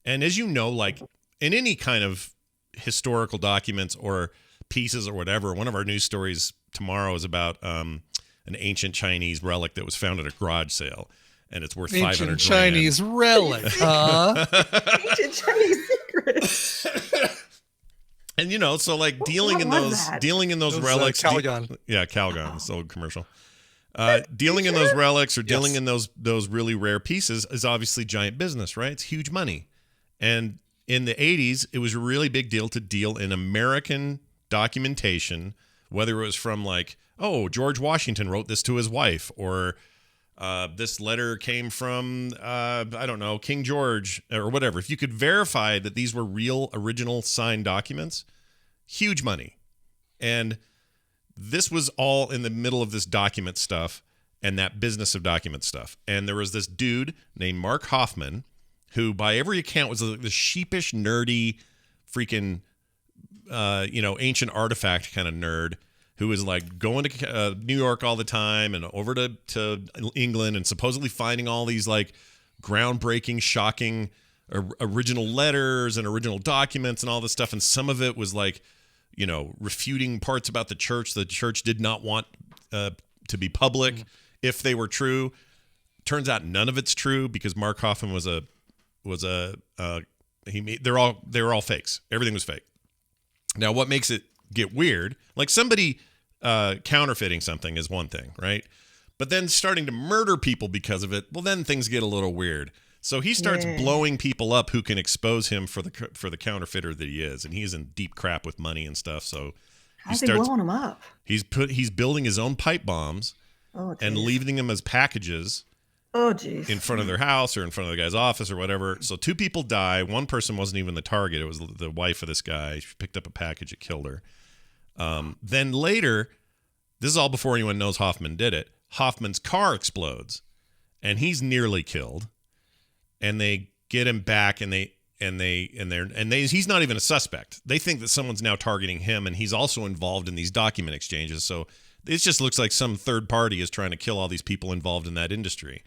And as you know, like in any kind of historical documents or pieces or whatever, one of our news stories tomorrow is about an ancient Chinese relic that was found at a garage sale. And it's worth Ancient $500,000. Chinese relic, huh? Ancient Chinese secret. And so like dealing in those relics. Calgon. Calgon. It's an old commercial. Dealing in those relics or dealing in those really rare pieces is obviously giant business, right? It's huge money. And in the 80s, it was a really big deal to deal in American documentation, whether it was from like, George Washington wrote this to his wife, or this letter came from, I don't know, King George or whatever. If you could verify that these were real, original signed documents, huge money. And this was all in the middle of this document stuff and that business of document stuff. And there was this dude named Mark Hoffman, who by every account was the sheepish, nerdy, freaking, ancient artifact kind of nerd, who was like going to New York all the time and over to England and supposedly finding all these like groundbreaking, shocking original letters and original documents and all this stuff. And some of it was like, refuting parts about the church the church did not want to be public if they were true. Turns out none of it's true because Mark Hoffman they were all fakes. Everything was fake. Now, what makes it get weird, like somebody counterfeiting something is one thing, right? But then starting to murder people because of it, well, then things get a little weird. So he starts blowing people up who can expose him for the counterfeiter that he is, and he's in deep crap with money and stuff. So how's he blowing them up? He's building his own pipe bombs and leaving them as packages. Oh, geez. In front of their house or in front of the guy's office or whatever. So 2 people die. One person wasn't even the target. It was the wife of this guy. She picked up a package. It killed her. Then later, this is all before anyone knows Hoffman did it. Hoffman's car explodes, and he's nearly killed. And they get him back, and he's not even a suspect. They think that someone's now targeting him, and he's also involved in these document exchanges. So it just looks like some third party is trying to kill all these people involved in that industry.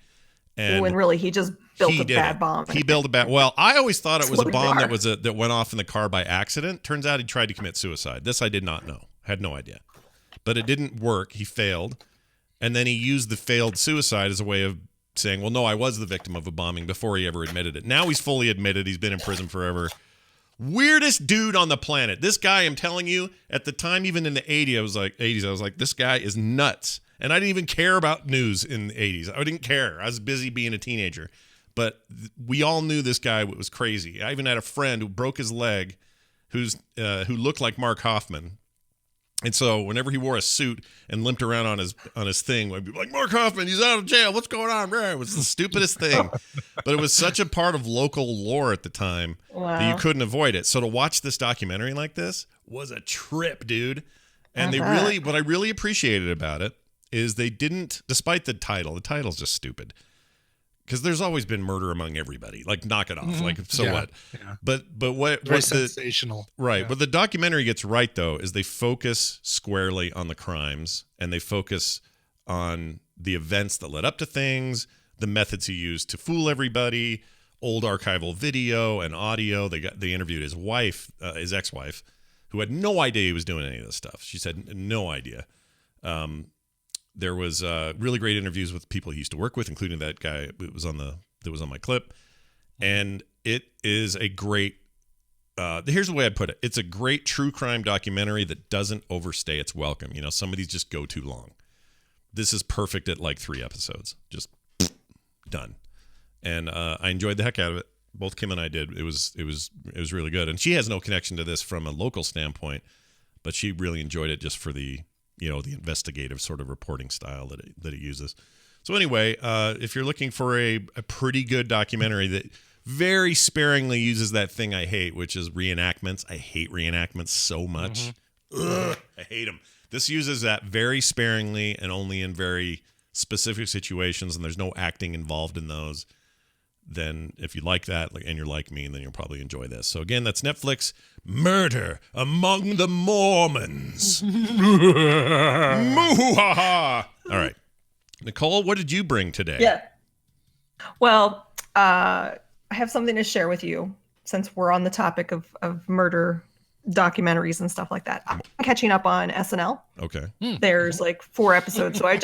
And when really he just built a bad bomb. He built a bad. Well, I always thought it was a bomb that went off in the car by accident. Turns out he tried to commit suicide. This I did not know. Had no idea. but it didn't work. He failed. And then he used the failed suicide as a way of saying, well, no, I was the victim of a bombing before he ever admitted it. Now he's fully admitted. He's been in prison forever. Weirdest dude on the planet. This guy, I'm telling you, at the time, even in the 80s, I was like, this guy is nuts. And I didn't even care about news in the 80s. I didn't care. I was busy being a teenager. But we all knew this guy was crazy. I even had a friend who broke his leg who looked like Mark Hoffman. And so whenever he wore a suit and limped around on his thing, I'd be like, Mark Hoffman, he's out of jail. What's going on? It was the stupidest thing. But it was such a part of local lore at the time that you couldn't avoid it. So to watch this documentary like this was a trip, dude. And what I really appreciated about it is they didn't, despite the title's just stupid. Because there's always been murder among everybody. Like, knock it off. Mm-hmm. Like, so what? Yeah. But what Very what's sensational. Right. Yeah. What the documentary gets right, though, is they focus squarely on the crimes, and they focus on the events that led up to things, the methods he used to fool everybody, old archival video and audio. They interviewed his wife, his ex-wife, who had no idea he was doing any of this stuff. She said no idea. There was really great interviews with people he used to work with, including that guy that was on my clip. And it is a great, here's the way I'd put it. It's a great true crime documentary that doesn't overstay its welcome. You know, some of these just go too long. This is perfect at like 3 episodes. Just done. And I enjoyed the heck out of it. Both Kim and I did. It was really good. And she has no connection to this from a local standpoint, but she really enjoyed it just for the investigative sort of reporting style that it uses. So anyway, if you're looking for a pretty good documentary that very sparingly uses that thing I hate, which is reenactments. I hate reenactments so much. Ugh, I hate them. This uses that very sparingly and only in very specific situations, and there's no acting involved in those. Then if you like that and you're like me, then you'll probably enjoy this. So again, that's Netflix, Murder Among the Mormons. Moo-ha-ha. All right. Nicole, what did you bring today? Yeah. Well, I have something to share with you since we're on the topic of murder documentaries and stuff like that. I'm catching up on SNL. Okay. There's like 4 episodes. So I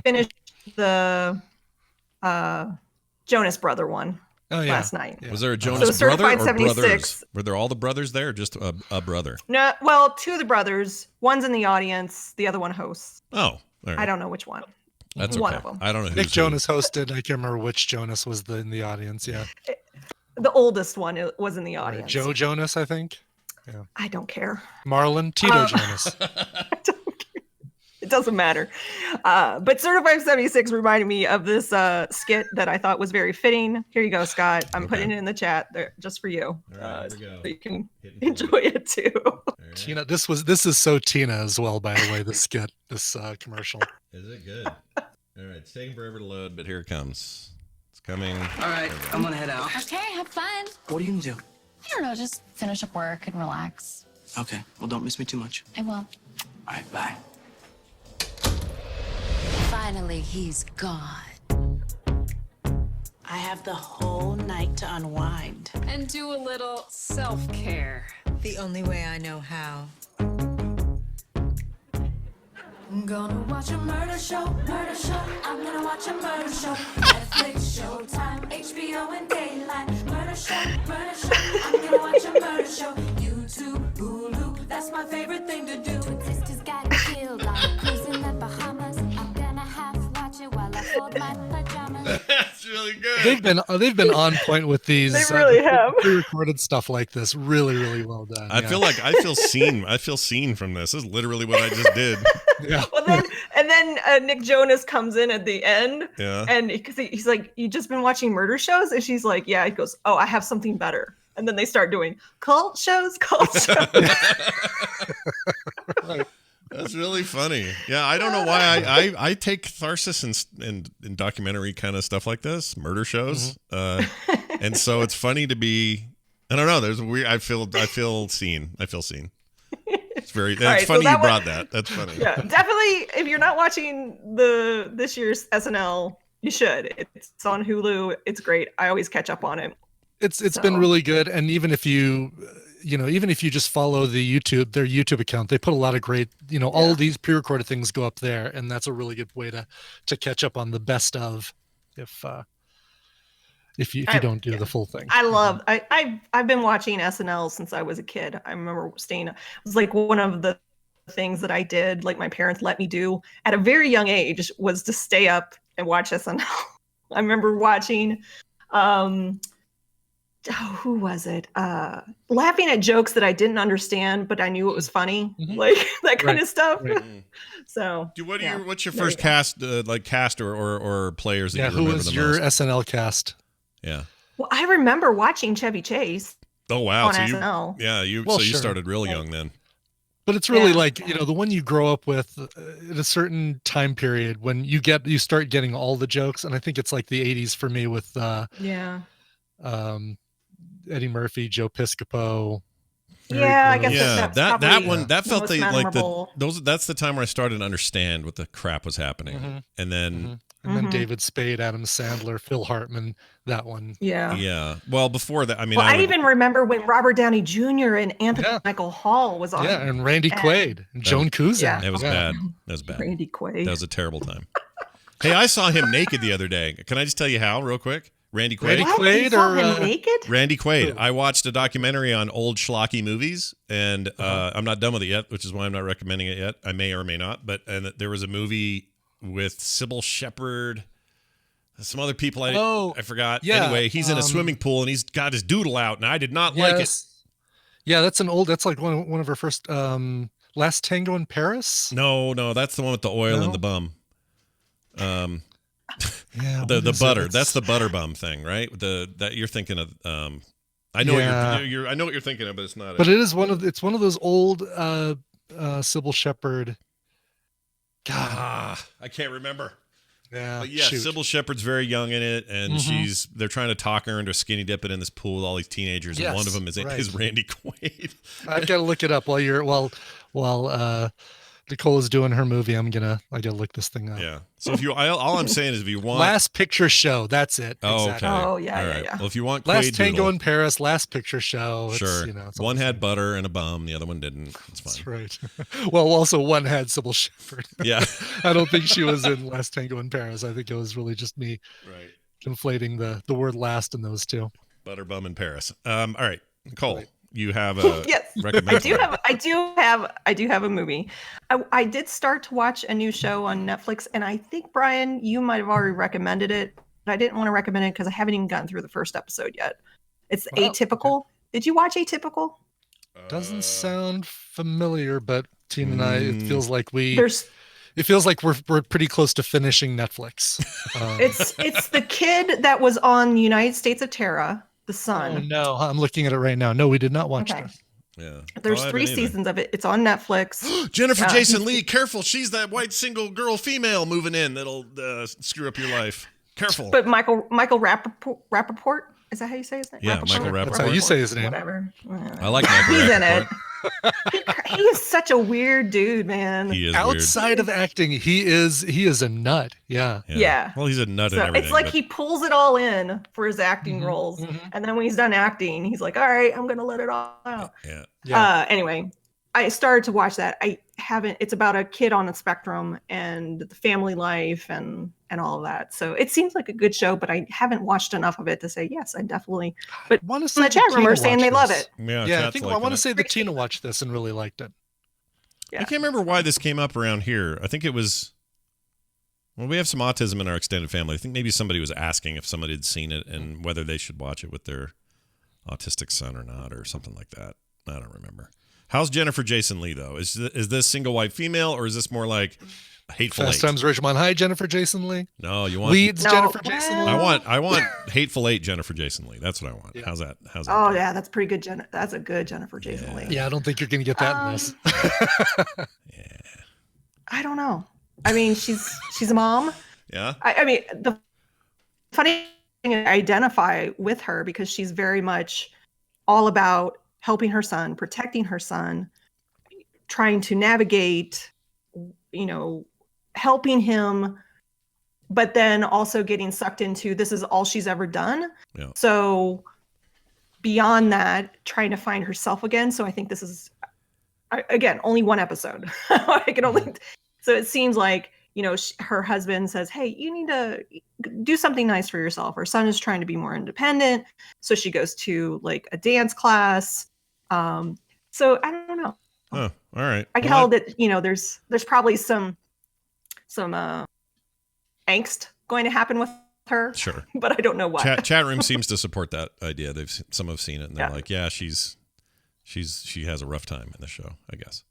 finished the Jonas Brother one last night. Yeah. Was there a Jonas brother or 76. Brothers? Were there all the brothers there or just a brother? No, well, 2 of the brothers. One's in the audience. The other one hosts. Oh, all right. I don't know which one. That's one okay. of them. I don't know. Nick Jonas hosted. I can't remember which Jonas was in the audience. Yeah. The oldest one was in the audience. Joe Jonas, I think. Yeah. I don't care. Marlon Tito Jonas. It doesn't matter. But Certified 76 reminded me of this skit that I thought was very fitting. Here you go, Scott. I'm putting it in the chat there just for you. Right, here we go. So you can enjoy it too. Right. Tina, this is so Tina as well, by the way, this skit, this commercial. Is it good? All right, it's taking forever to load, but here it comes. It's coming. All right, I'm gonna head out. Okay, have fun. What are you gonna do? I don't know, just finish up work and relax. Okay, well, don't miss me too much. I will. All right, bye. Finally, he's gone. I have the whole night to unwind. And do a little self-care. The only way I know how. I'm gonna watch a murder show, murder show. I'm gonna watch a murder show. Netflix, Showtime, HBO, and Daylight. Murder show, I'm gonna watch a murder show. YouTube, Hulu, that's my favorite thing to do. Twin sisters got killed on cruising the Bahamas. I'm gonna half watch it while I fold my pajamas. That's really good. They've been on point with these. They really have. Pre-recorded stuff like this. Really, really well done. I feel seen. I feel seen from this. This is literally what I just did. Yeah. Well, then Nick Jonas comes in at the end. Yeah. And because he's like, you just been watching murder shows? And she's like, yeah. He goes, oh, I have something better. And then they start doing cult shows. Right. That's really funny. Yeah, I don't know why I take catharsis in documentary kind of stuff like this, murder shows, and so it's funny to be. I don't know. There's a weird. I feel seen. I feel seen. It's very. That's Right, funny so you that brought one- that. That's funny. Yeah, definitely. If you're not watching this year's SNL, you should. It's on Hulu. It's great. I always catch up on it. It's been really good, and even if you even if you just follow their YouTube account, they put a lot of great, all these pre-recorded things go up there, and that's a really good way to catch up on the best of, if you don't do the full thing. I've been watching SNL since I was a kid. I remember it was like one of the things that I did, like my parents let me do at a very young age, was to stay up and watch SNL. I remember watching who was it? Laughing at jokes that I didn't understand, but I knew it was funny, like that kind of stuff. Right. So, what's your first cast, or players that you remember who was the your most? SNL cast? Yeah. Well, I remember watching Chevy Chase. Oh wow! On so SNL. you started real young then. But it's really like, the one you grow up with at a certain time period when you start getting all the jokes. And I think it's like the 80s for me with Eddie Murphy, Joe Piscopo. I guess that one that felt memorable. that's the time where I started to understand what the crap was happening. And then David Spade, Adam Sandler, Phil Hartman, that one. Yeah. Well, before that, I even remember when Robert Downey Jr. and Anthony Michael Hall was on. Yeah, and Randy Quaid and Joan Cusack. It was bad. That was bad. Randy Quaid. That was a terrible time. Hey, I saw him naked the other day. Can I just tell you how, real quick? Randy Quaid. You saw him naked? Randy Quaid. I watched a documentary on old schlocky movies, and I'm not done with it yet, which is why I'm not recommending it yet. I may or may not, and there was a movie with Sybil Shepherd, some other people I forgot. Yeah, anyway, he's in a swimming pool and he's got his doodle out, and I did not like it. Yeah, that's like one of her first Last Tango in Paris. No, that's the one with the oil in the bum. Yeah, the butter. That's the butter bum thing, right? That you're thinking of. I know what you're. I know what you're thinking of, but it's not. But it is one of those old Sybil Shepherd. God, I can't remember. Yeah, but Sybil Shepherd's very young in it, and they're trying to talk her into skinny dipping in this pool with all these teenagers, and one of them is Randy Quaid. I've got to look it up while Nicole is doing her movie. I gotta look this thing up. Yeah. So all I'm saying is if you want Last Picture Show, that's it. Oh, exactly. okay. Oh yeah, all right. yeah. Well, if you want Last Quaid Tango doodle, in Paris, Last Picture Show. Sure. It's one had butter and a bum, the other one didn't. It's fine. That's right. Well, also one had Sybil Shepherd. Yeah. I don't think she was in Last Tango in Paris. I think it was really just me conflating the word last in those two. Butter, bum, in Paris. All right, Nicole. You have a recommendation. I do have a movie. I did start to watch a new show on Netflix, and I think Brian, you might have already recommended it, but I didn't want to recommend it because I haven't even gotten through the first episode yet. It's Atypical. Did you watch Atypical? Doesn't sound familiar, but Tina and I, it feels like we're pretty close to finishing Netflix. It's the kid that was on United States of Terra. The son. Oh, no, I'm looking at it right now. No, we did not watch this. Yeah. There's 3 seasons of it. It's on Netflix. Jennifer Jason Leigh, careful. She's that white single girl female moving in that'll screw up your life. Careful. But Michael Rappaport, is that how you say his name? Yeah, Michael Rappaport. That's how you say his name. Whatever. I like Michael He's Rappaport. in it. He is such a weird dude, man. He is outside of acting. He is a nut. Yeah. Well, he's a nut in everything. It's like he pulls it all in for his acting roles, and then when he's done acting, he's like, "All right, I'm gonna let it all out." Yeah. Anyway, I started to watch that. I haven't. It's about a kid on the spectrum and the family life and all of that. So it seems like a good show, but I haven't watched enough of it to say yes. I definitely. But want to say the chat room are saying they love it. Yeah, I think I want to say that Tina watched this and really liked it. I can't remember why this came up around here. I think it was. Well, we have some autism in our extended family. I think maybe somebody was asking if somebody had seen it and whether they should watch it with their autistic son or not, or something like that. I don't remember. How's Jennifer Jason Leigh though? Is this single white female, or is this more like Hateful Fast Eight? Times at Ridgemont High, Jennifer Jason Leigh. No, you want Leads Jennifer Jason Leigh. I want Hateful Eight Jennifer Jason Leigh. That's what I want. How's that? Oh yeah, that's pretty good. That's a good Jennifer Jason Leigh. Yeah, I don't think you're gonna get that in this. I don't know. I mean, she's a mom. Yeah. I mean, the funny thing is I identify with her because she's very much all about helping her son, protecting her son, trying to navigate, helping him, but then also getting sucked into this is all she's ever done. Yeah. So beyond that, trying to find herself again. So I think this is, again, only one episode. I can only. So it seems like, you know, her husband says, "Hey, you need to do something nice for yourself." Her son is trying to be more independent, so she goes to like a dance class. So I don't know. Oh, all right. I can tell that, you know, there's probably some angst going to happen with her. Sure. But I don't know what. Chat room seems to support that idea. Some have seen it and they're like, yeah, she has a rough time in the show, I guess.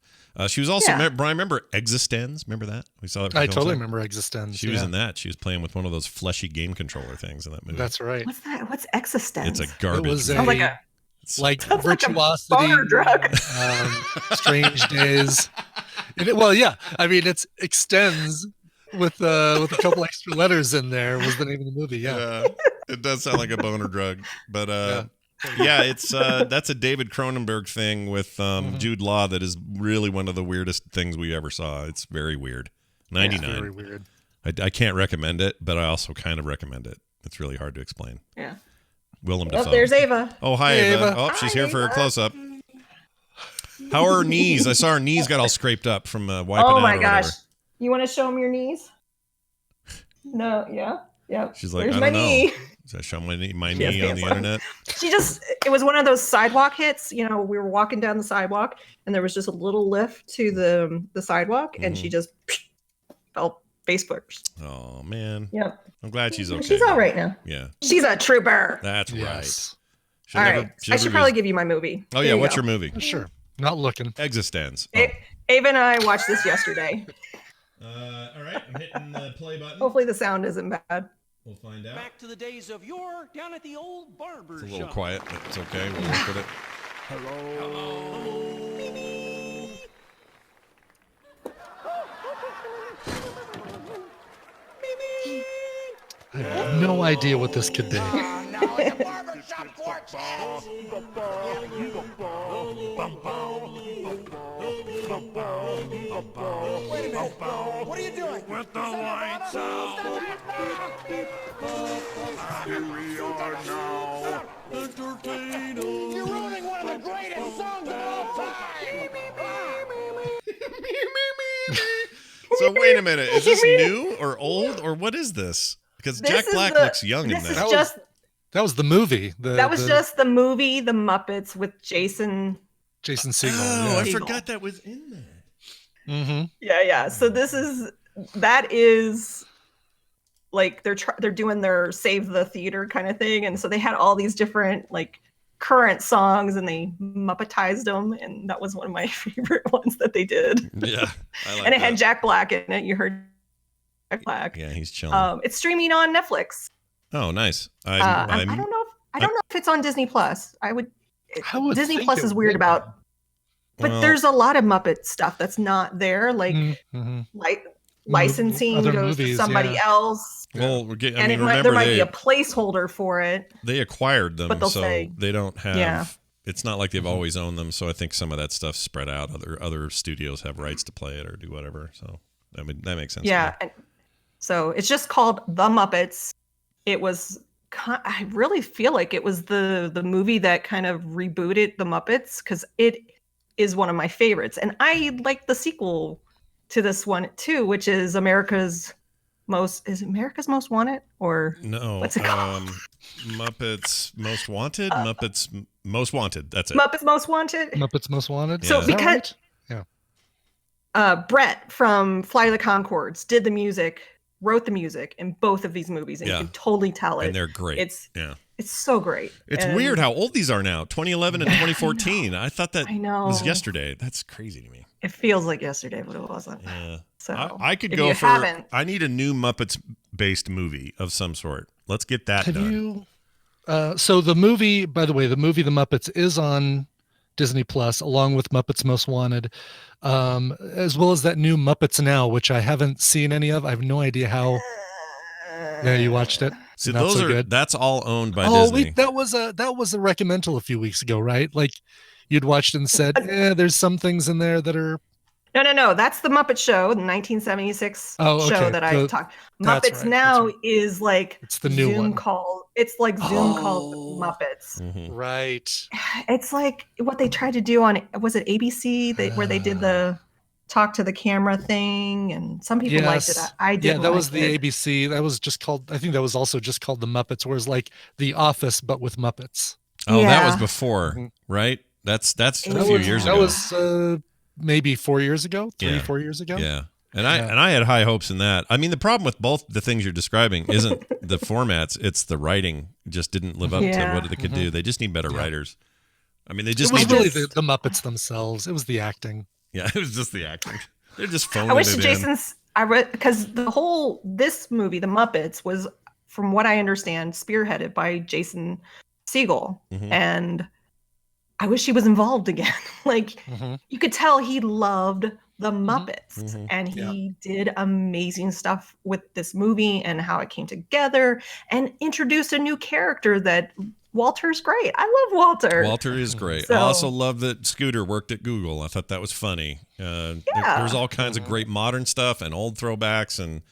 She was also Brian. Remember Existenz? Remember that? We saw that. I totally remember Existenz. She was in that. She was playing with one of those fleshy game controller things in that movie. That's right. What's that? What's Existenz? It's a garbage. It was movie. like Virtuosity, like a boner drug. Strange Days. Well, yeah. I mean, it extends with a couple extra letters in there. Was the name of the movie? Yeah. It does sound like a boner drug, but. Yeah, it's that's a David Cronenberg thing with Jude Law that is really one of the weirdest things we ever saw. It's very weird. 99. Very weird. I can't recommend it, but I also kind of recommend it. It's really hard to explain. Yeah. Willem Oh, Dafoe. there's Ava. Oh, hi, Hey, Ava. Ava. Oh, she's Hi, here for her Ava. close-up. How are her knees? I saw her knees got all scraped up from wiping out. Oh my or gosh. whatever. You want to show them your knees? No. Yeah. Yeah. She's like, There's I my don't know. knee. Should I show my knee She has on pants the on. internet? It was one of those sidewalk hits. You know, we were walking down the sidewalk and there was just a little lift to the sidewalk and she just fell face first. Oh, man. Yep. I'm glad she's okay. She's all right now. Yeah. She's a trooper. That's Yes. right. All right. I should probably give you my movie. Oh, Here yeah. you What's go. your movie? Sure. Not looking. Existenz. Ava and I watched this yesterday. All right. I'm hitting the play button. Hopefully the sound isn't bad. We'll find out. Back to the days of yore down at the old barber It's a little shop. quiet, but it's okay. We'll work with it. I have no idea what this could be. Wait a minute. What are you doing? With the lights out. Here we are now. Entertainers. You're ruining one of the greatest songs of all time. So wait a minute. Is this new or old or what is this? Because Jack Black looks young in that. That was the movie. That was just the movie, The Muppets with Jason Segel. Oh, yeah. I forgot that was in there. Mm-hmm. Yeah. So that is like they're doing their Save the Theater kind of thing, and so they had all these different like current songs, and they Muppetized them, and that was one of my favorite ones that they did. Yeah, I like and it had Jack Black in it. You heard Jack Black. Yeah, he's chilling. It's streaming on Netflix. Oh, nice. I don't know. I don't know if it's on Disney Plus. I would Disney think Plus it is weird would. about. But Well- there's a lot of Muppet stuff that's not there. Like licensing Other goes movies, to somebody yeah. else. Well, we're getting. I And mean, there remember might be they a placeholder for it. they acquired them, But they'll so say- they don't have. Yeah. It's not like they've always owned them, so I think some of that stuff's spread out. Other studios have rights to play it or do whatever. So that makes sense. to Yeah. me. And so it's just called The Muppets. It was. I really feel like it was the movie that kind of rebooted The Muppets because it is one of my favorites, and I like the sequel to this one too, which is America's Most Wanted, or No, what's it called? Muppets Most Wanted. Muppets Most Wanted. That's it. Muppets Most Wanted. Muppets Most Wanted. So Is that because right? Yeah. Brett from Flight of the Conchords did the music, wrote the music in both of these movies, and Yeah. you can totally tell it. And they're great. It's so great. It's And weird how old these are now. 2011 and 2014. I thought that I know. was yesterday. That's crazy to me. it feels like yesterday, but it wasn't. Yeah. So I could if go you for. haven't- I need a new Muppets based movie of some sort. Let's get that Have done. you? So the movie, by the way, The Muppets is on Disney Plus, along with Muppets Most Wanted, as well as that new Muppets Now, which I haven't seen any of. I have no idea how. Yeah, you watched it. See, Not those so are good. that's all owned by Oh, Disney. that was a recommendal a few weeks ago, right? Like you'd watched and said, "Yeah, there's some things in there that are No. That's the Muppet Show, the 1976 show that I talked. That's Muppets right, Now is like it's the new Zoom one. call. It's like Zoom calls Muppets. Right. It's like what they tried to do on, was it ABC, where they did the talk to the camera thing, and some people liked it. I didn't. Yeah, that was like the it. ABC. That was just called. I think that was also just called the Muppets, whereas like The Office, but with Muppets. Oh, that was before, right? That's a few years ago. That was maybe 4 years ago, 4 years ago. Yeah. And I had high hopes in that. I mean, the problem with both the things you're describing isn't the formats; it's the writing. Just didn't live up to what they could do. They just need better writers. I mean, they just it was need really the Muppets themselves. It was the acting. Yeah, it was just the acting. They're just phoning I wish it in. Jason's. I read because this movie, The Muppets, was, from what I understand, spearheaded by Jason Segel, and I wish he was involved again. Like you could tell he loved the Muppets, and he did amazing stuff with this movie and how it came together, and introduced a new character that. Walter's great. I love Walter. Walter is great. So, I also love that Scooter worked at Google. I thought that was funny. There's all kinds of great modern stuff and old throwbacks, and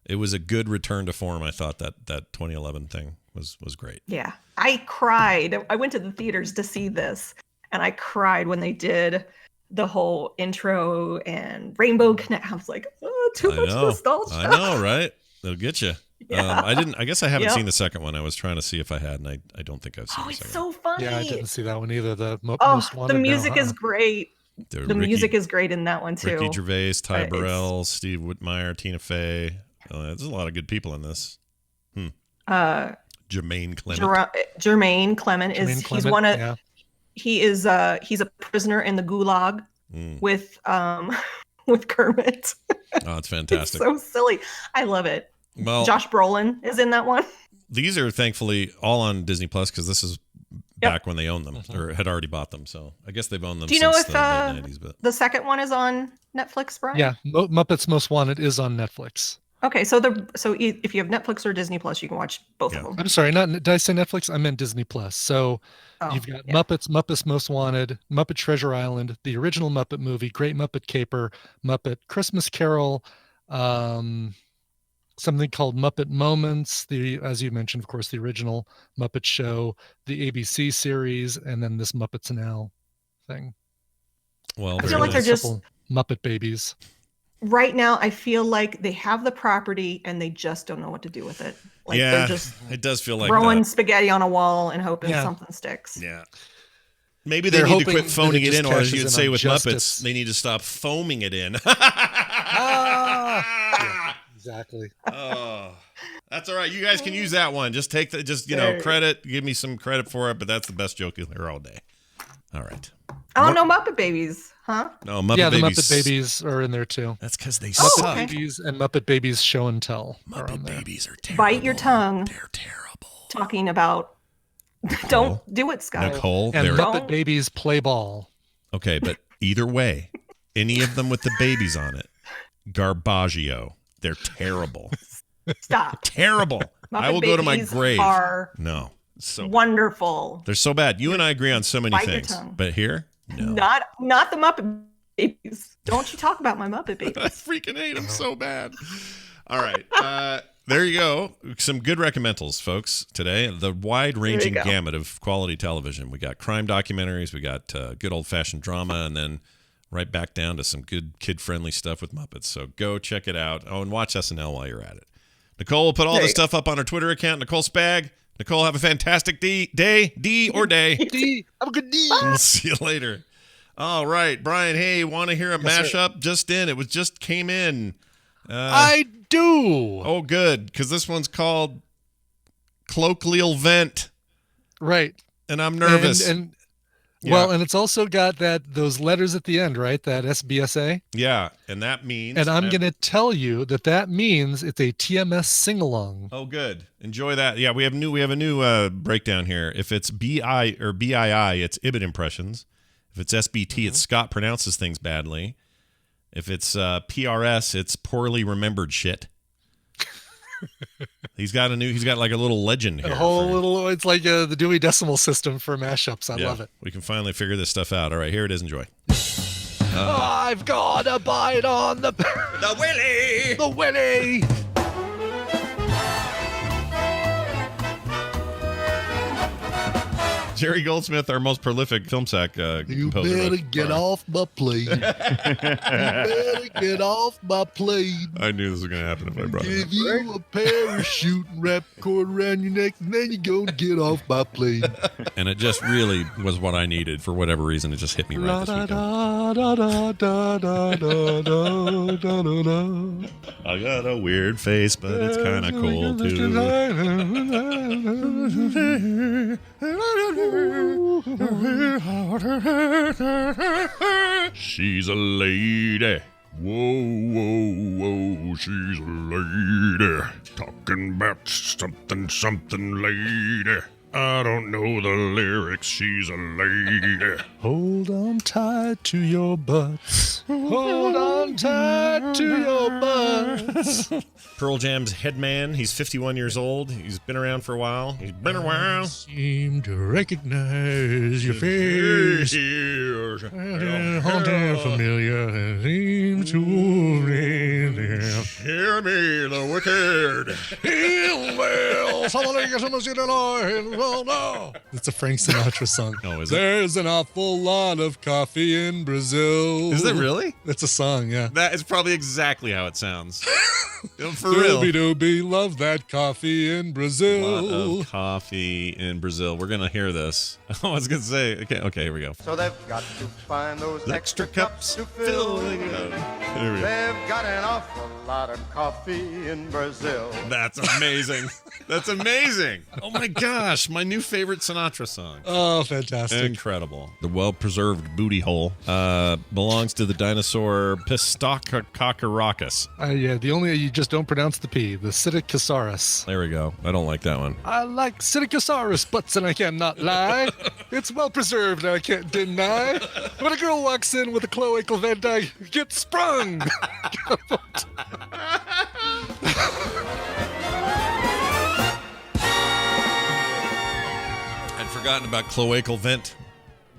it was a good return to form. I thought that 2011 thing was great. Yeah, I cried. I went to the theaters to see this, and I cried when they did the whole intro and Rainbow Connect. I was like, oh, too much nostalgia. I know, right? They'll get you. Yeah. I guess I haven't seen the second one. I was trying to see if I had, and I don't think I've seen the second it's so funny. Yeah, I didn't see that one either. The most wanted. The music is great. The music is great in that one too. Ricky Gervais, Ty Burrell, Steve Whitmire, Tina Fey. There's a lot of good people in this. Jermaine Clement. Jermaine Clement he's one of he's a prisoner in the gulag with Kermit. Oh, it's fantastic. It's so silly. I love it. Well, Josh Brolin is in that one. These are thankfully all on Disney Plus because this is back when they owned them or had already bought them. So I guess they've owned them since the late 90s. But the second one is on Netflix, Brian? Yeah, Muppets Most Wanted is on Netflix. Okay, so if you have Netflix or Disney Plus, you can watch both of them. I'm sorry, did I say Netflix? I meant Disney Plus. So you've got Muppets Most Wanted, Muppet Treasure Island, the original Muppet movie, Great Muppet Caper, Muppet Christmas Carol, something called Muppet Moments, as you mentioned, of course, the original Muppet Show, the ABC series, and then this Muppets Now thing. Well, I feel like they're just Muppet babies. Right now, I feel like they have the property and they just don't know what to do with it. Like they're just it does feel like throwing spaghetti on a wall and hoping something sticks. Yeah. Maybe they need to quit phoning it in, or as you'd say with Muppets, they need to stop foaming it in. Exactly. Oh, that's all right. You guys can use that one. Just take credit. Give me some credit for it, but that's the best joke you'll hear all day. All right. Oh, no Muppet Babies, huh? No, Muppet the Babies. Muppet Babies are in there too. That's because they Muppet suck. Babies and Muppet Babies Show and Tell. Muppet Babies are terrible. Bite your tongue. They're terrible. Talking about don't do it, Scott. Nicole, and they're Muppet Babies Play Ball. Okay, but either way, any of them with the babies on it, Garbaggio. They're terrible. Stop. Terrible. Muppet I will go to my Babies grave. Are no. So wonderful. They're so bad. You and I agree on so many Bite your things. tongue. But here, no. Not the Muppet Babies. Don't you talk about my Muppet Babies. I freaking hate them so bad. All right. There you go. Some good recommendals, folks, today. The wide-ranging gamut of quality television. We got crime documentaries. We got good old-fashioned drama, and then right back down to some good kid-friendly stuff with Muppets. So go check it out. Oh, and watch SNL while you're at it. Nicole will put all this stuff up on her Twitter account, Nicole Spag. Nicole, have a fantastic day. D, have a good day. We'll see you later. All right, Brian, hey, want to hear a mashup? Sir. Just in. It just came in. I do. Oh, good, because this one's called Colloquial Vent. Right. And I'm nervous. And it's also got those letters at the end, right? That SBSA. Yeah, and that means. And I'm going to tell you that means it's a TMS sing-along. Oh, good. Enjoy that. Yeah, we have a new breakdown here. If it's BI or BII, it's Ibid impressions. If it's SBT, it's Scott pronounces things badly. If it's PRS, it's poorly remembered shit. He's got like a little legend here. It's like the Dewey Decimal System for mashups. I love it. We can finally figure this stuff out. All right, here it is. Enjoy. I've got a bite on the willy. The willy. Jerry Goldsmith, our most prolific film sack You composer. better get off my plane. You better get off my plane. I knew this was going to happen if I brought it Give up. you a parachute and wrap a cord around your neck, and then you're going to get off my plane. And it just really was what I needed for whatever reason. It just hit me right this weekend. I got a weird face, but it's kind of cool too. She's a lady. Whoa, whoa, whoa, she's a lady. Talking about something lady. I don't know the lyrics, she's a lady. Hold on tight to your butts. Hold on tight to your butts. Pearl Jam's headman. He's 51 years old. He's been around for a while. He's been a while. Seem to recognize your face. Haunting familiar. Seem to hear me, the wicked. Well, somebody get some shit in our hands. Oh no. It's a Frank Sinatra song. Oh, is it? There's an awful lot of coffee in Brazil. Is that really? It's a song, yeah. That is probably exactly how it sounds. For real. Doobie, love that coffee in Brazil. Lot of coffee in Brazil. We're gonna hear this. I was gonna say. Okay, here we go. So they've got to find those Extra cups to fill the cup. Here we go. They've got an awful lot of coffee in Brazil. That's amazing. That's amazing. Oh my gosh, my new favorite Sinatra song. Oh, fantastic. Incredible. The well-preserved booty hole belongs to the dinosaur Pistococcus. Yeah, the only you just don't pronounce the P, the Psittacosaurus. There we go. I don't like that one. I like Psittacosaurus butts, and I cannot lie. It's well preserved, I can't deny. When a girl walks in with a cloacal vent, I get sprung. I'd forgotten about cloacal vent.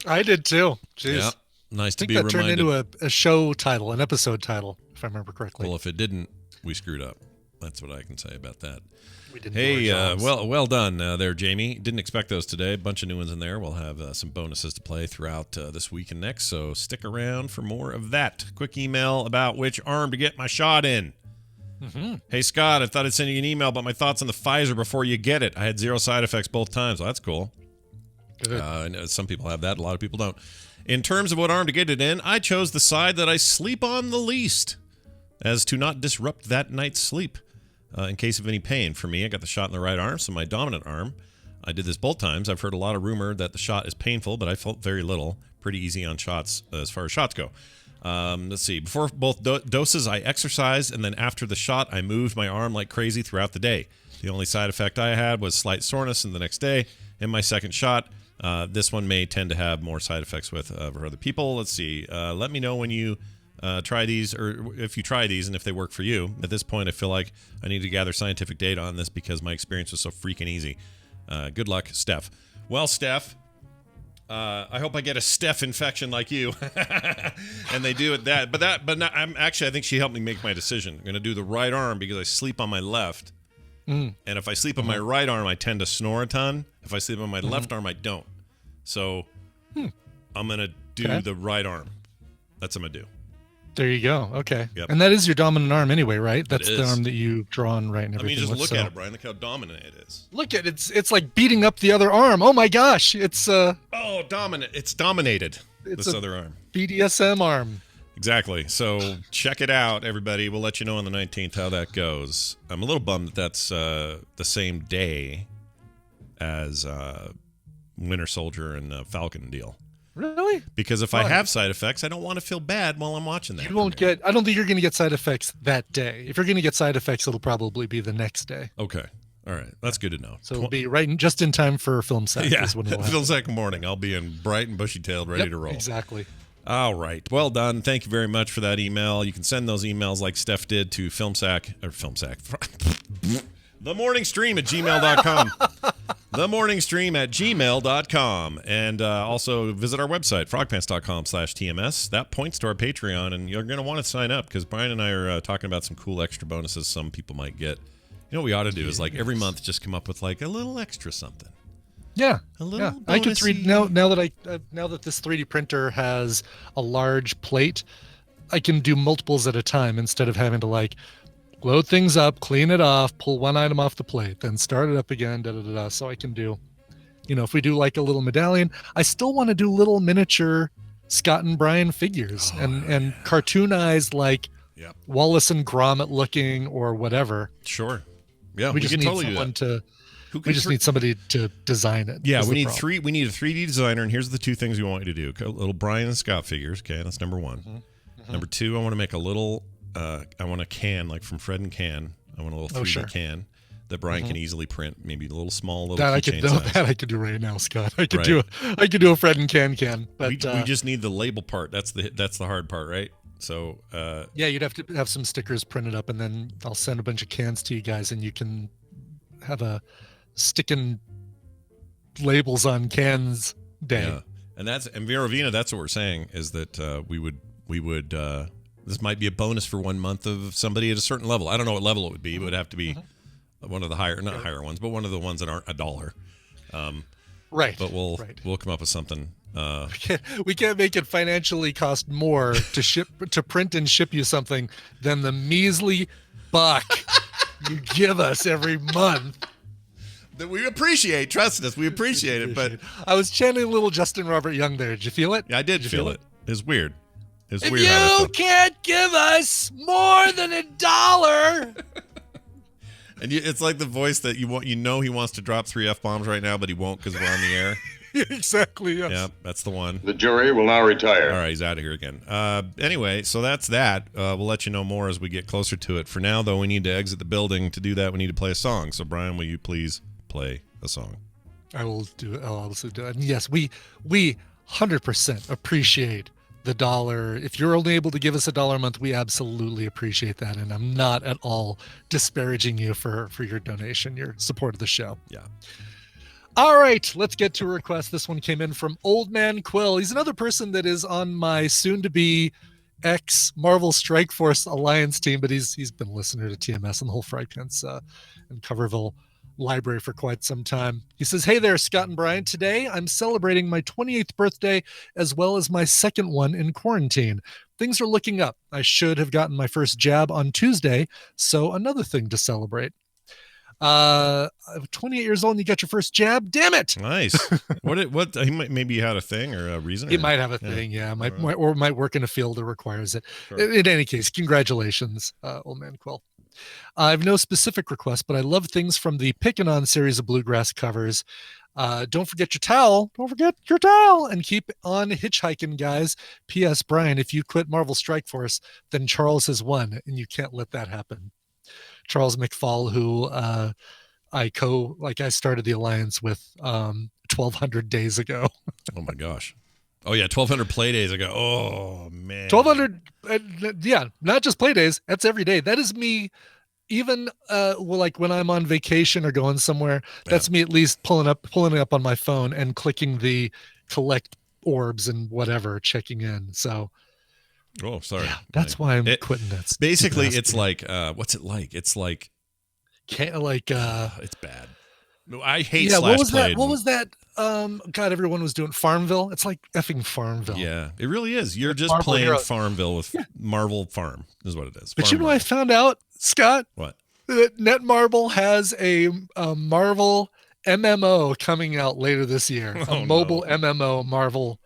I did too. Jeez. Yeah. Nice I to think be that reminded. turned into a show title, an episode title, if I remember correctly. Well, if it didn't, we screwed up. That's what I can say about that. We didn't do our jobs. well done there, Jamie. Didn't expect those today. A bunch of new ones in there. We'll have some bonuses to play throughout this week and next, so stick around for more of that. Quick email about which arm to get my shot in. Mm-hmm. Hey, Scott, I thought I'd send you an email about my thoughts on the Pfizer before you get it. I had 0 side effects both times. Well, that's cool. Good. I know some people have that. A lot of people don't. In terms of what arm to get it in, I chose the side that I sleep on the least, as to not disrupt that night's sleep in case of any pain. For me, I got the shot in the right arm, so my dominant arm. I did this both times. I've heard a lot of rumor that the shot is painful, but I felt very little. Pretty easy on shots as far as shots go. Let's see. Before both doses, I exercised, and then after the shot, I moved my arm like crazy throughout the day. The only side effect I had was slight soreness in the next day. In my second shot, this one may tend to have more side effects with for other people. Let's see. Let me know when you try these, or if you try these, and if they work for you. At this point, I feel like I need to gather scientific data on this because my experience was so freaking easy. Good luck, Steph. Well, Steph, I hope I get a Steph infection like you, and they do it that. But not, I think she helped me make my decision. I'm gonna do the right arm because I sleep on my left. And if I sleep on my right arm, I tend to snore a ton. If I sleep on my left arm, I don't. So I'm going to do the right arm. That's what I'm going to do. There you go. Okay. Yep. And that is your dominant arm anyway, right? That's the is. arm that you draw on right and I mean, everything. just with, look at it, Brian. Look how dominant it is. Look at it. It's like beating up the other arm. Oh my gosh. It's Oh, dominant. It's dominated, It's this a- other arm. BDSM arm. Exactly. So check it out, everybody. We'll let you know on the 19th how that goes. I'm a little bummed that that's the same day as Winter Soldier and Falcon deal. Really? Because if I have side effects, I don't want to feel bad while I'm watching that. You won't get, I don't think you're going to get side effects that day. If you're going to get side effects, it'll probably be the next day. Okay. All right. That's good to know. So it'll be just in time for film sack. Yeah. Is when it'll happen. Film sack morning. I'll be in bright and bushy-tailed, ready Yep, to roll. Exactly. All right. Well done. Thank you very much for that email. You can send those emails like Steph did to filmsack, the morning stream at gmail.com. themorningstream@gmail.com. And also visit our website, frogpants.com/TMS. That points to our Patreon, and you're going to want to sign up because Brian and I are talking about some cool extra bonuses some people might get. You know what we ought to do is like every month just come up with like a little extra something. Yeah, a little. I could 3D now that this 3D printer has a large plate, I can do multiples at a time instead of having to like load things up, clean it off, pull one item off the plate, then start it up again. So I can do, if we do like a little medallion, I still want to do little miniature Scott and Brian figures and cartoonized like Wallace and Gromit looking or whatever. Sure. Yeah, we just could need totally someone do that. we just need somebody to design it. Yeah, we need a 3D designer, and here's the two things we want you to do. A little Brian and Scott figures. Okay, that's number one. Mm-hmm. Number two, I want to make a little. I want a can like from Fred and Can. I want a little 3D can that Brian can easily print. Maybe a little small little. That I could do right now, Scott. I could do a Fred and Can. But we just need the label part. That's the hard part, right? So yeah, you'd have to have some stickers printed up, and then I'll send a bunch of cans to you guys, and you can have a sticking labels on cans day. Yeah. And Vera Vina, that's what we're saying is that we would this might be a bonus for 1 month of somebody at a certain level. I don't know what level it would be. It would have to be one of the higher ones, but one of the ones that aren't $1. Right. But we'll come up with something. We can't make it financially cost more to print and ship you something than the measly $1 you give us every month. That we appreciate. Trust us, we appreciate it. But I was chanting a little Justin Robert Young there. Did you feel it? Yeah, I did feel it. It's weird. It's if weird. You can't give us more than $1. And it's like the voice that you want. He wants to drop 3 F-bombs right now, but he won't because we're on the air. Exactly. Yes. Yeah, that's the one. The jury will now retire. All right, he's out of here again. Anyway, so that's that. We'll let you know more as we get closer to it. For now, though, we need to exit the building. To do that, we need to play a song. So, Brian, will you please play a song? I will do it. I'll obviously do it. And yes, we 100% appreciate the $1. If you're only able to give us $1 a month, we absolutely appreciate that. And I'm not at all disparaging you for your donation, your support of the show. Yeah. All right, let's get to a request. This one came in from Old Man Quill. He's another person that is on my soon-to-be ex-Marvel Strike Force Alliance team, but he's been a listener to TMS and the whole Frog Pants and Coverville library for quite some time. He says, "Hey there, Scott and Brian. Today, I'm celebrating my 28th birthday as well as my second one in quarantine. Things are looking up. I should have gotten my first jab on Tuesday, so another thing to celebrate. 28 years old and you got your first jab? Damn it!" Nice. What maybe he had a thing or a reason? He might have a thing, yeah. Might work in a field that requires it. Sure. In any case, congratulations, Old Man Quill. I have no specific request, but I love things from the Pickin' On series of bluegrass covers. Don't forget your towel. Don't forget your towel. And keep on hitchhiking, guys. P.S. Brian, if you quit Marvel Strike Force, then Charles has won, and you can't let that happen. Charles McFall, who I started the alliance with 1,200 days ago. Oh my gosh. Oh yeah, 1,200 play days ago. Oh man. 1,200. Yeah, not just play days. That's every day. That is me. Even like when I'm on vacation or going somewhere, that's me at least pulling it up on my phone and clicking the collect orbs and whatever, checking in. So. Oh, sorry. Yeah, that's why I'm quitting that. Basically, it's like, what's it like? It's like, it's bad. No, I hate. Yeah, what was that? What was that? God, everyone was doing Farmville. It's like effing Farmville. Yeah, it really is. You're just Marvel playing Heroes. Farmville with Marvel Farm is what it is. But you know, I found out, Scott. What? That Netmarble has a Marvel MMO coming out later this year. A mobile MMO Marvel.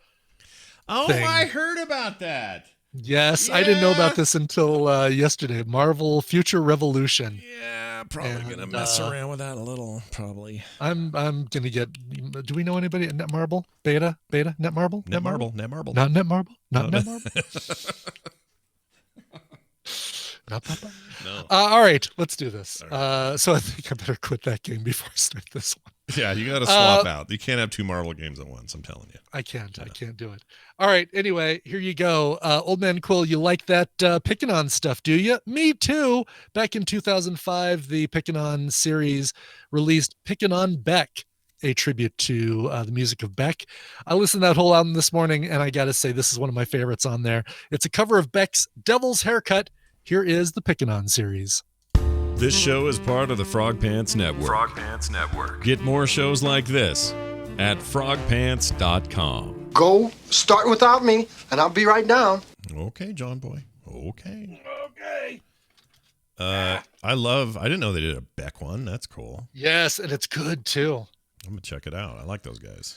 Oh, thing. I heard about that. Yes, I didn't know about this until yesterday. Marvel Future Revolution. Yeah, probably gonna mess around with that a little. Probably. I'm gonna get. Do we know anybody at Netmarble? Beta, Netmarble, Netmarble, not Netmarble, not Netmarble. Not Papa. No. All right, let's do this. Right. So I think I better quit that game before I start this one. Yeah, you got to swap out. You can't have 2 Marvel games at once. I'm telling you. I can't. Yeah. I can't do it. All right. Anyway, here you go. Old Man Quill, you like that Pickin' On stuff, do you? Me too. Back in 2005, the Pickin' On series released Pickin' On Beck. a tribute to the music of Beck. I listened to that whole album this morning, and I got to say, this is one of my favorites on there. It's a cover of Beck's Devil's Haircut. Here is the Pickin' On series. This show is part of the Frog Pants Network. Frog Pants Network. Get more shows like this at frogpants.com. Go, start without me, and I'll be right down. Okay, John Boy. Okay. Okay. I didn't know they did a Beck one. That's cool. Yes, and it's good too. I'm going to check it out. I like those guys.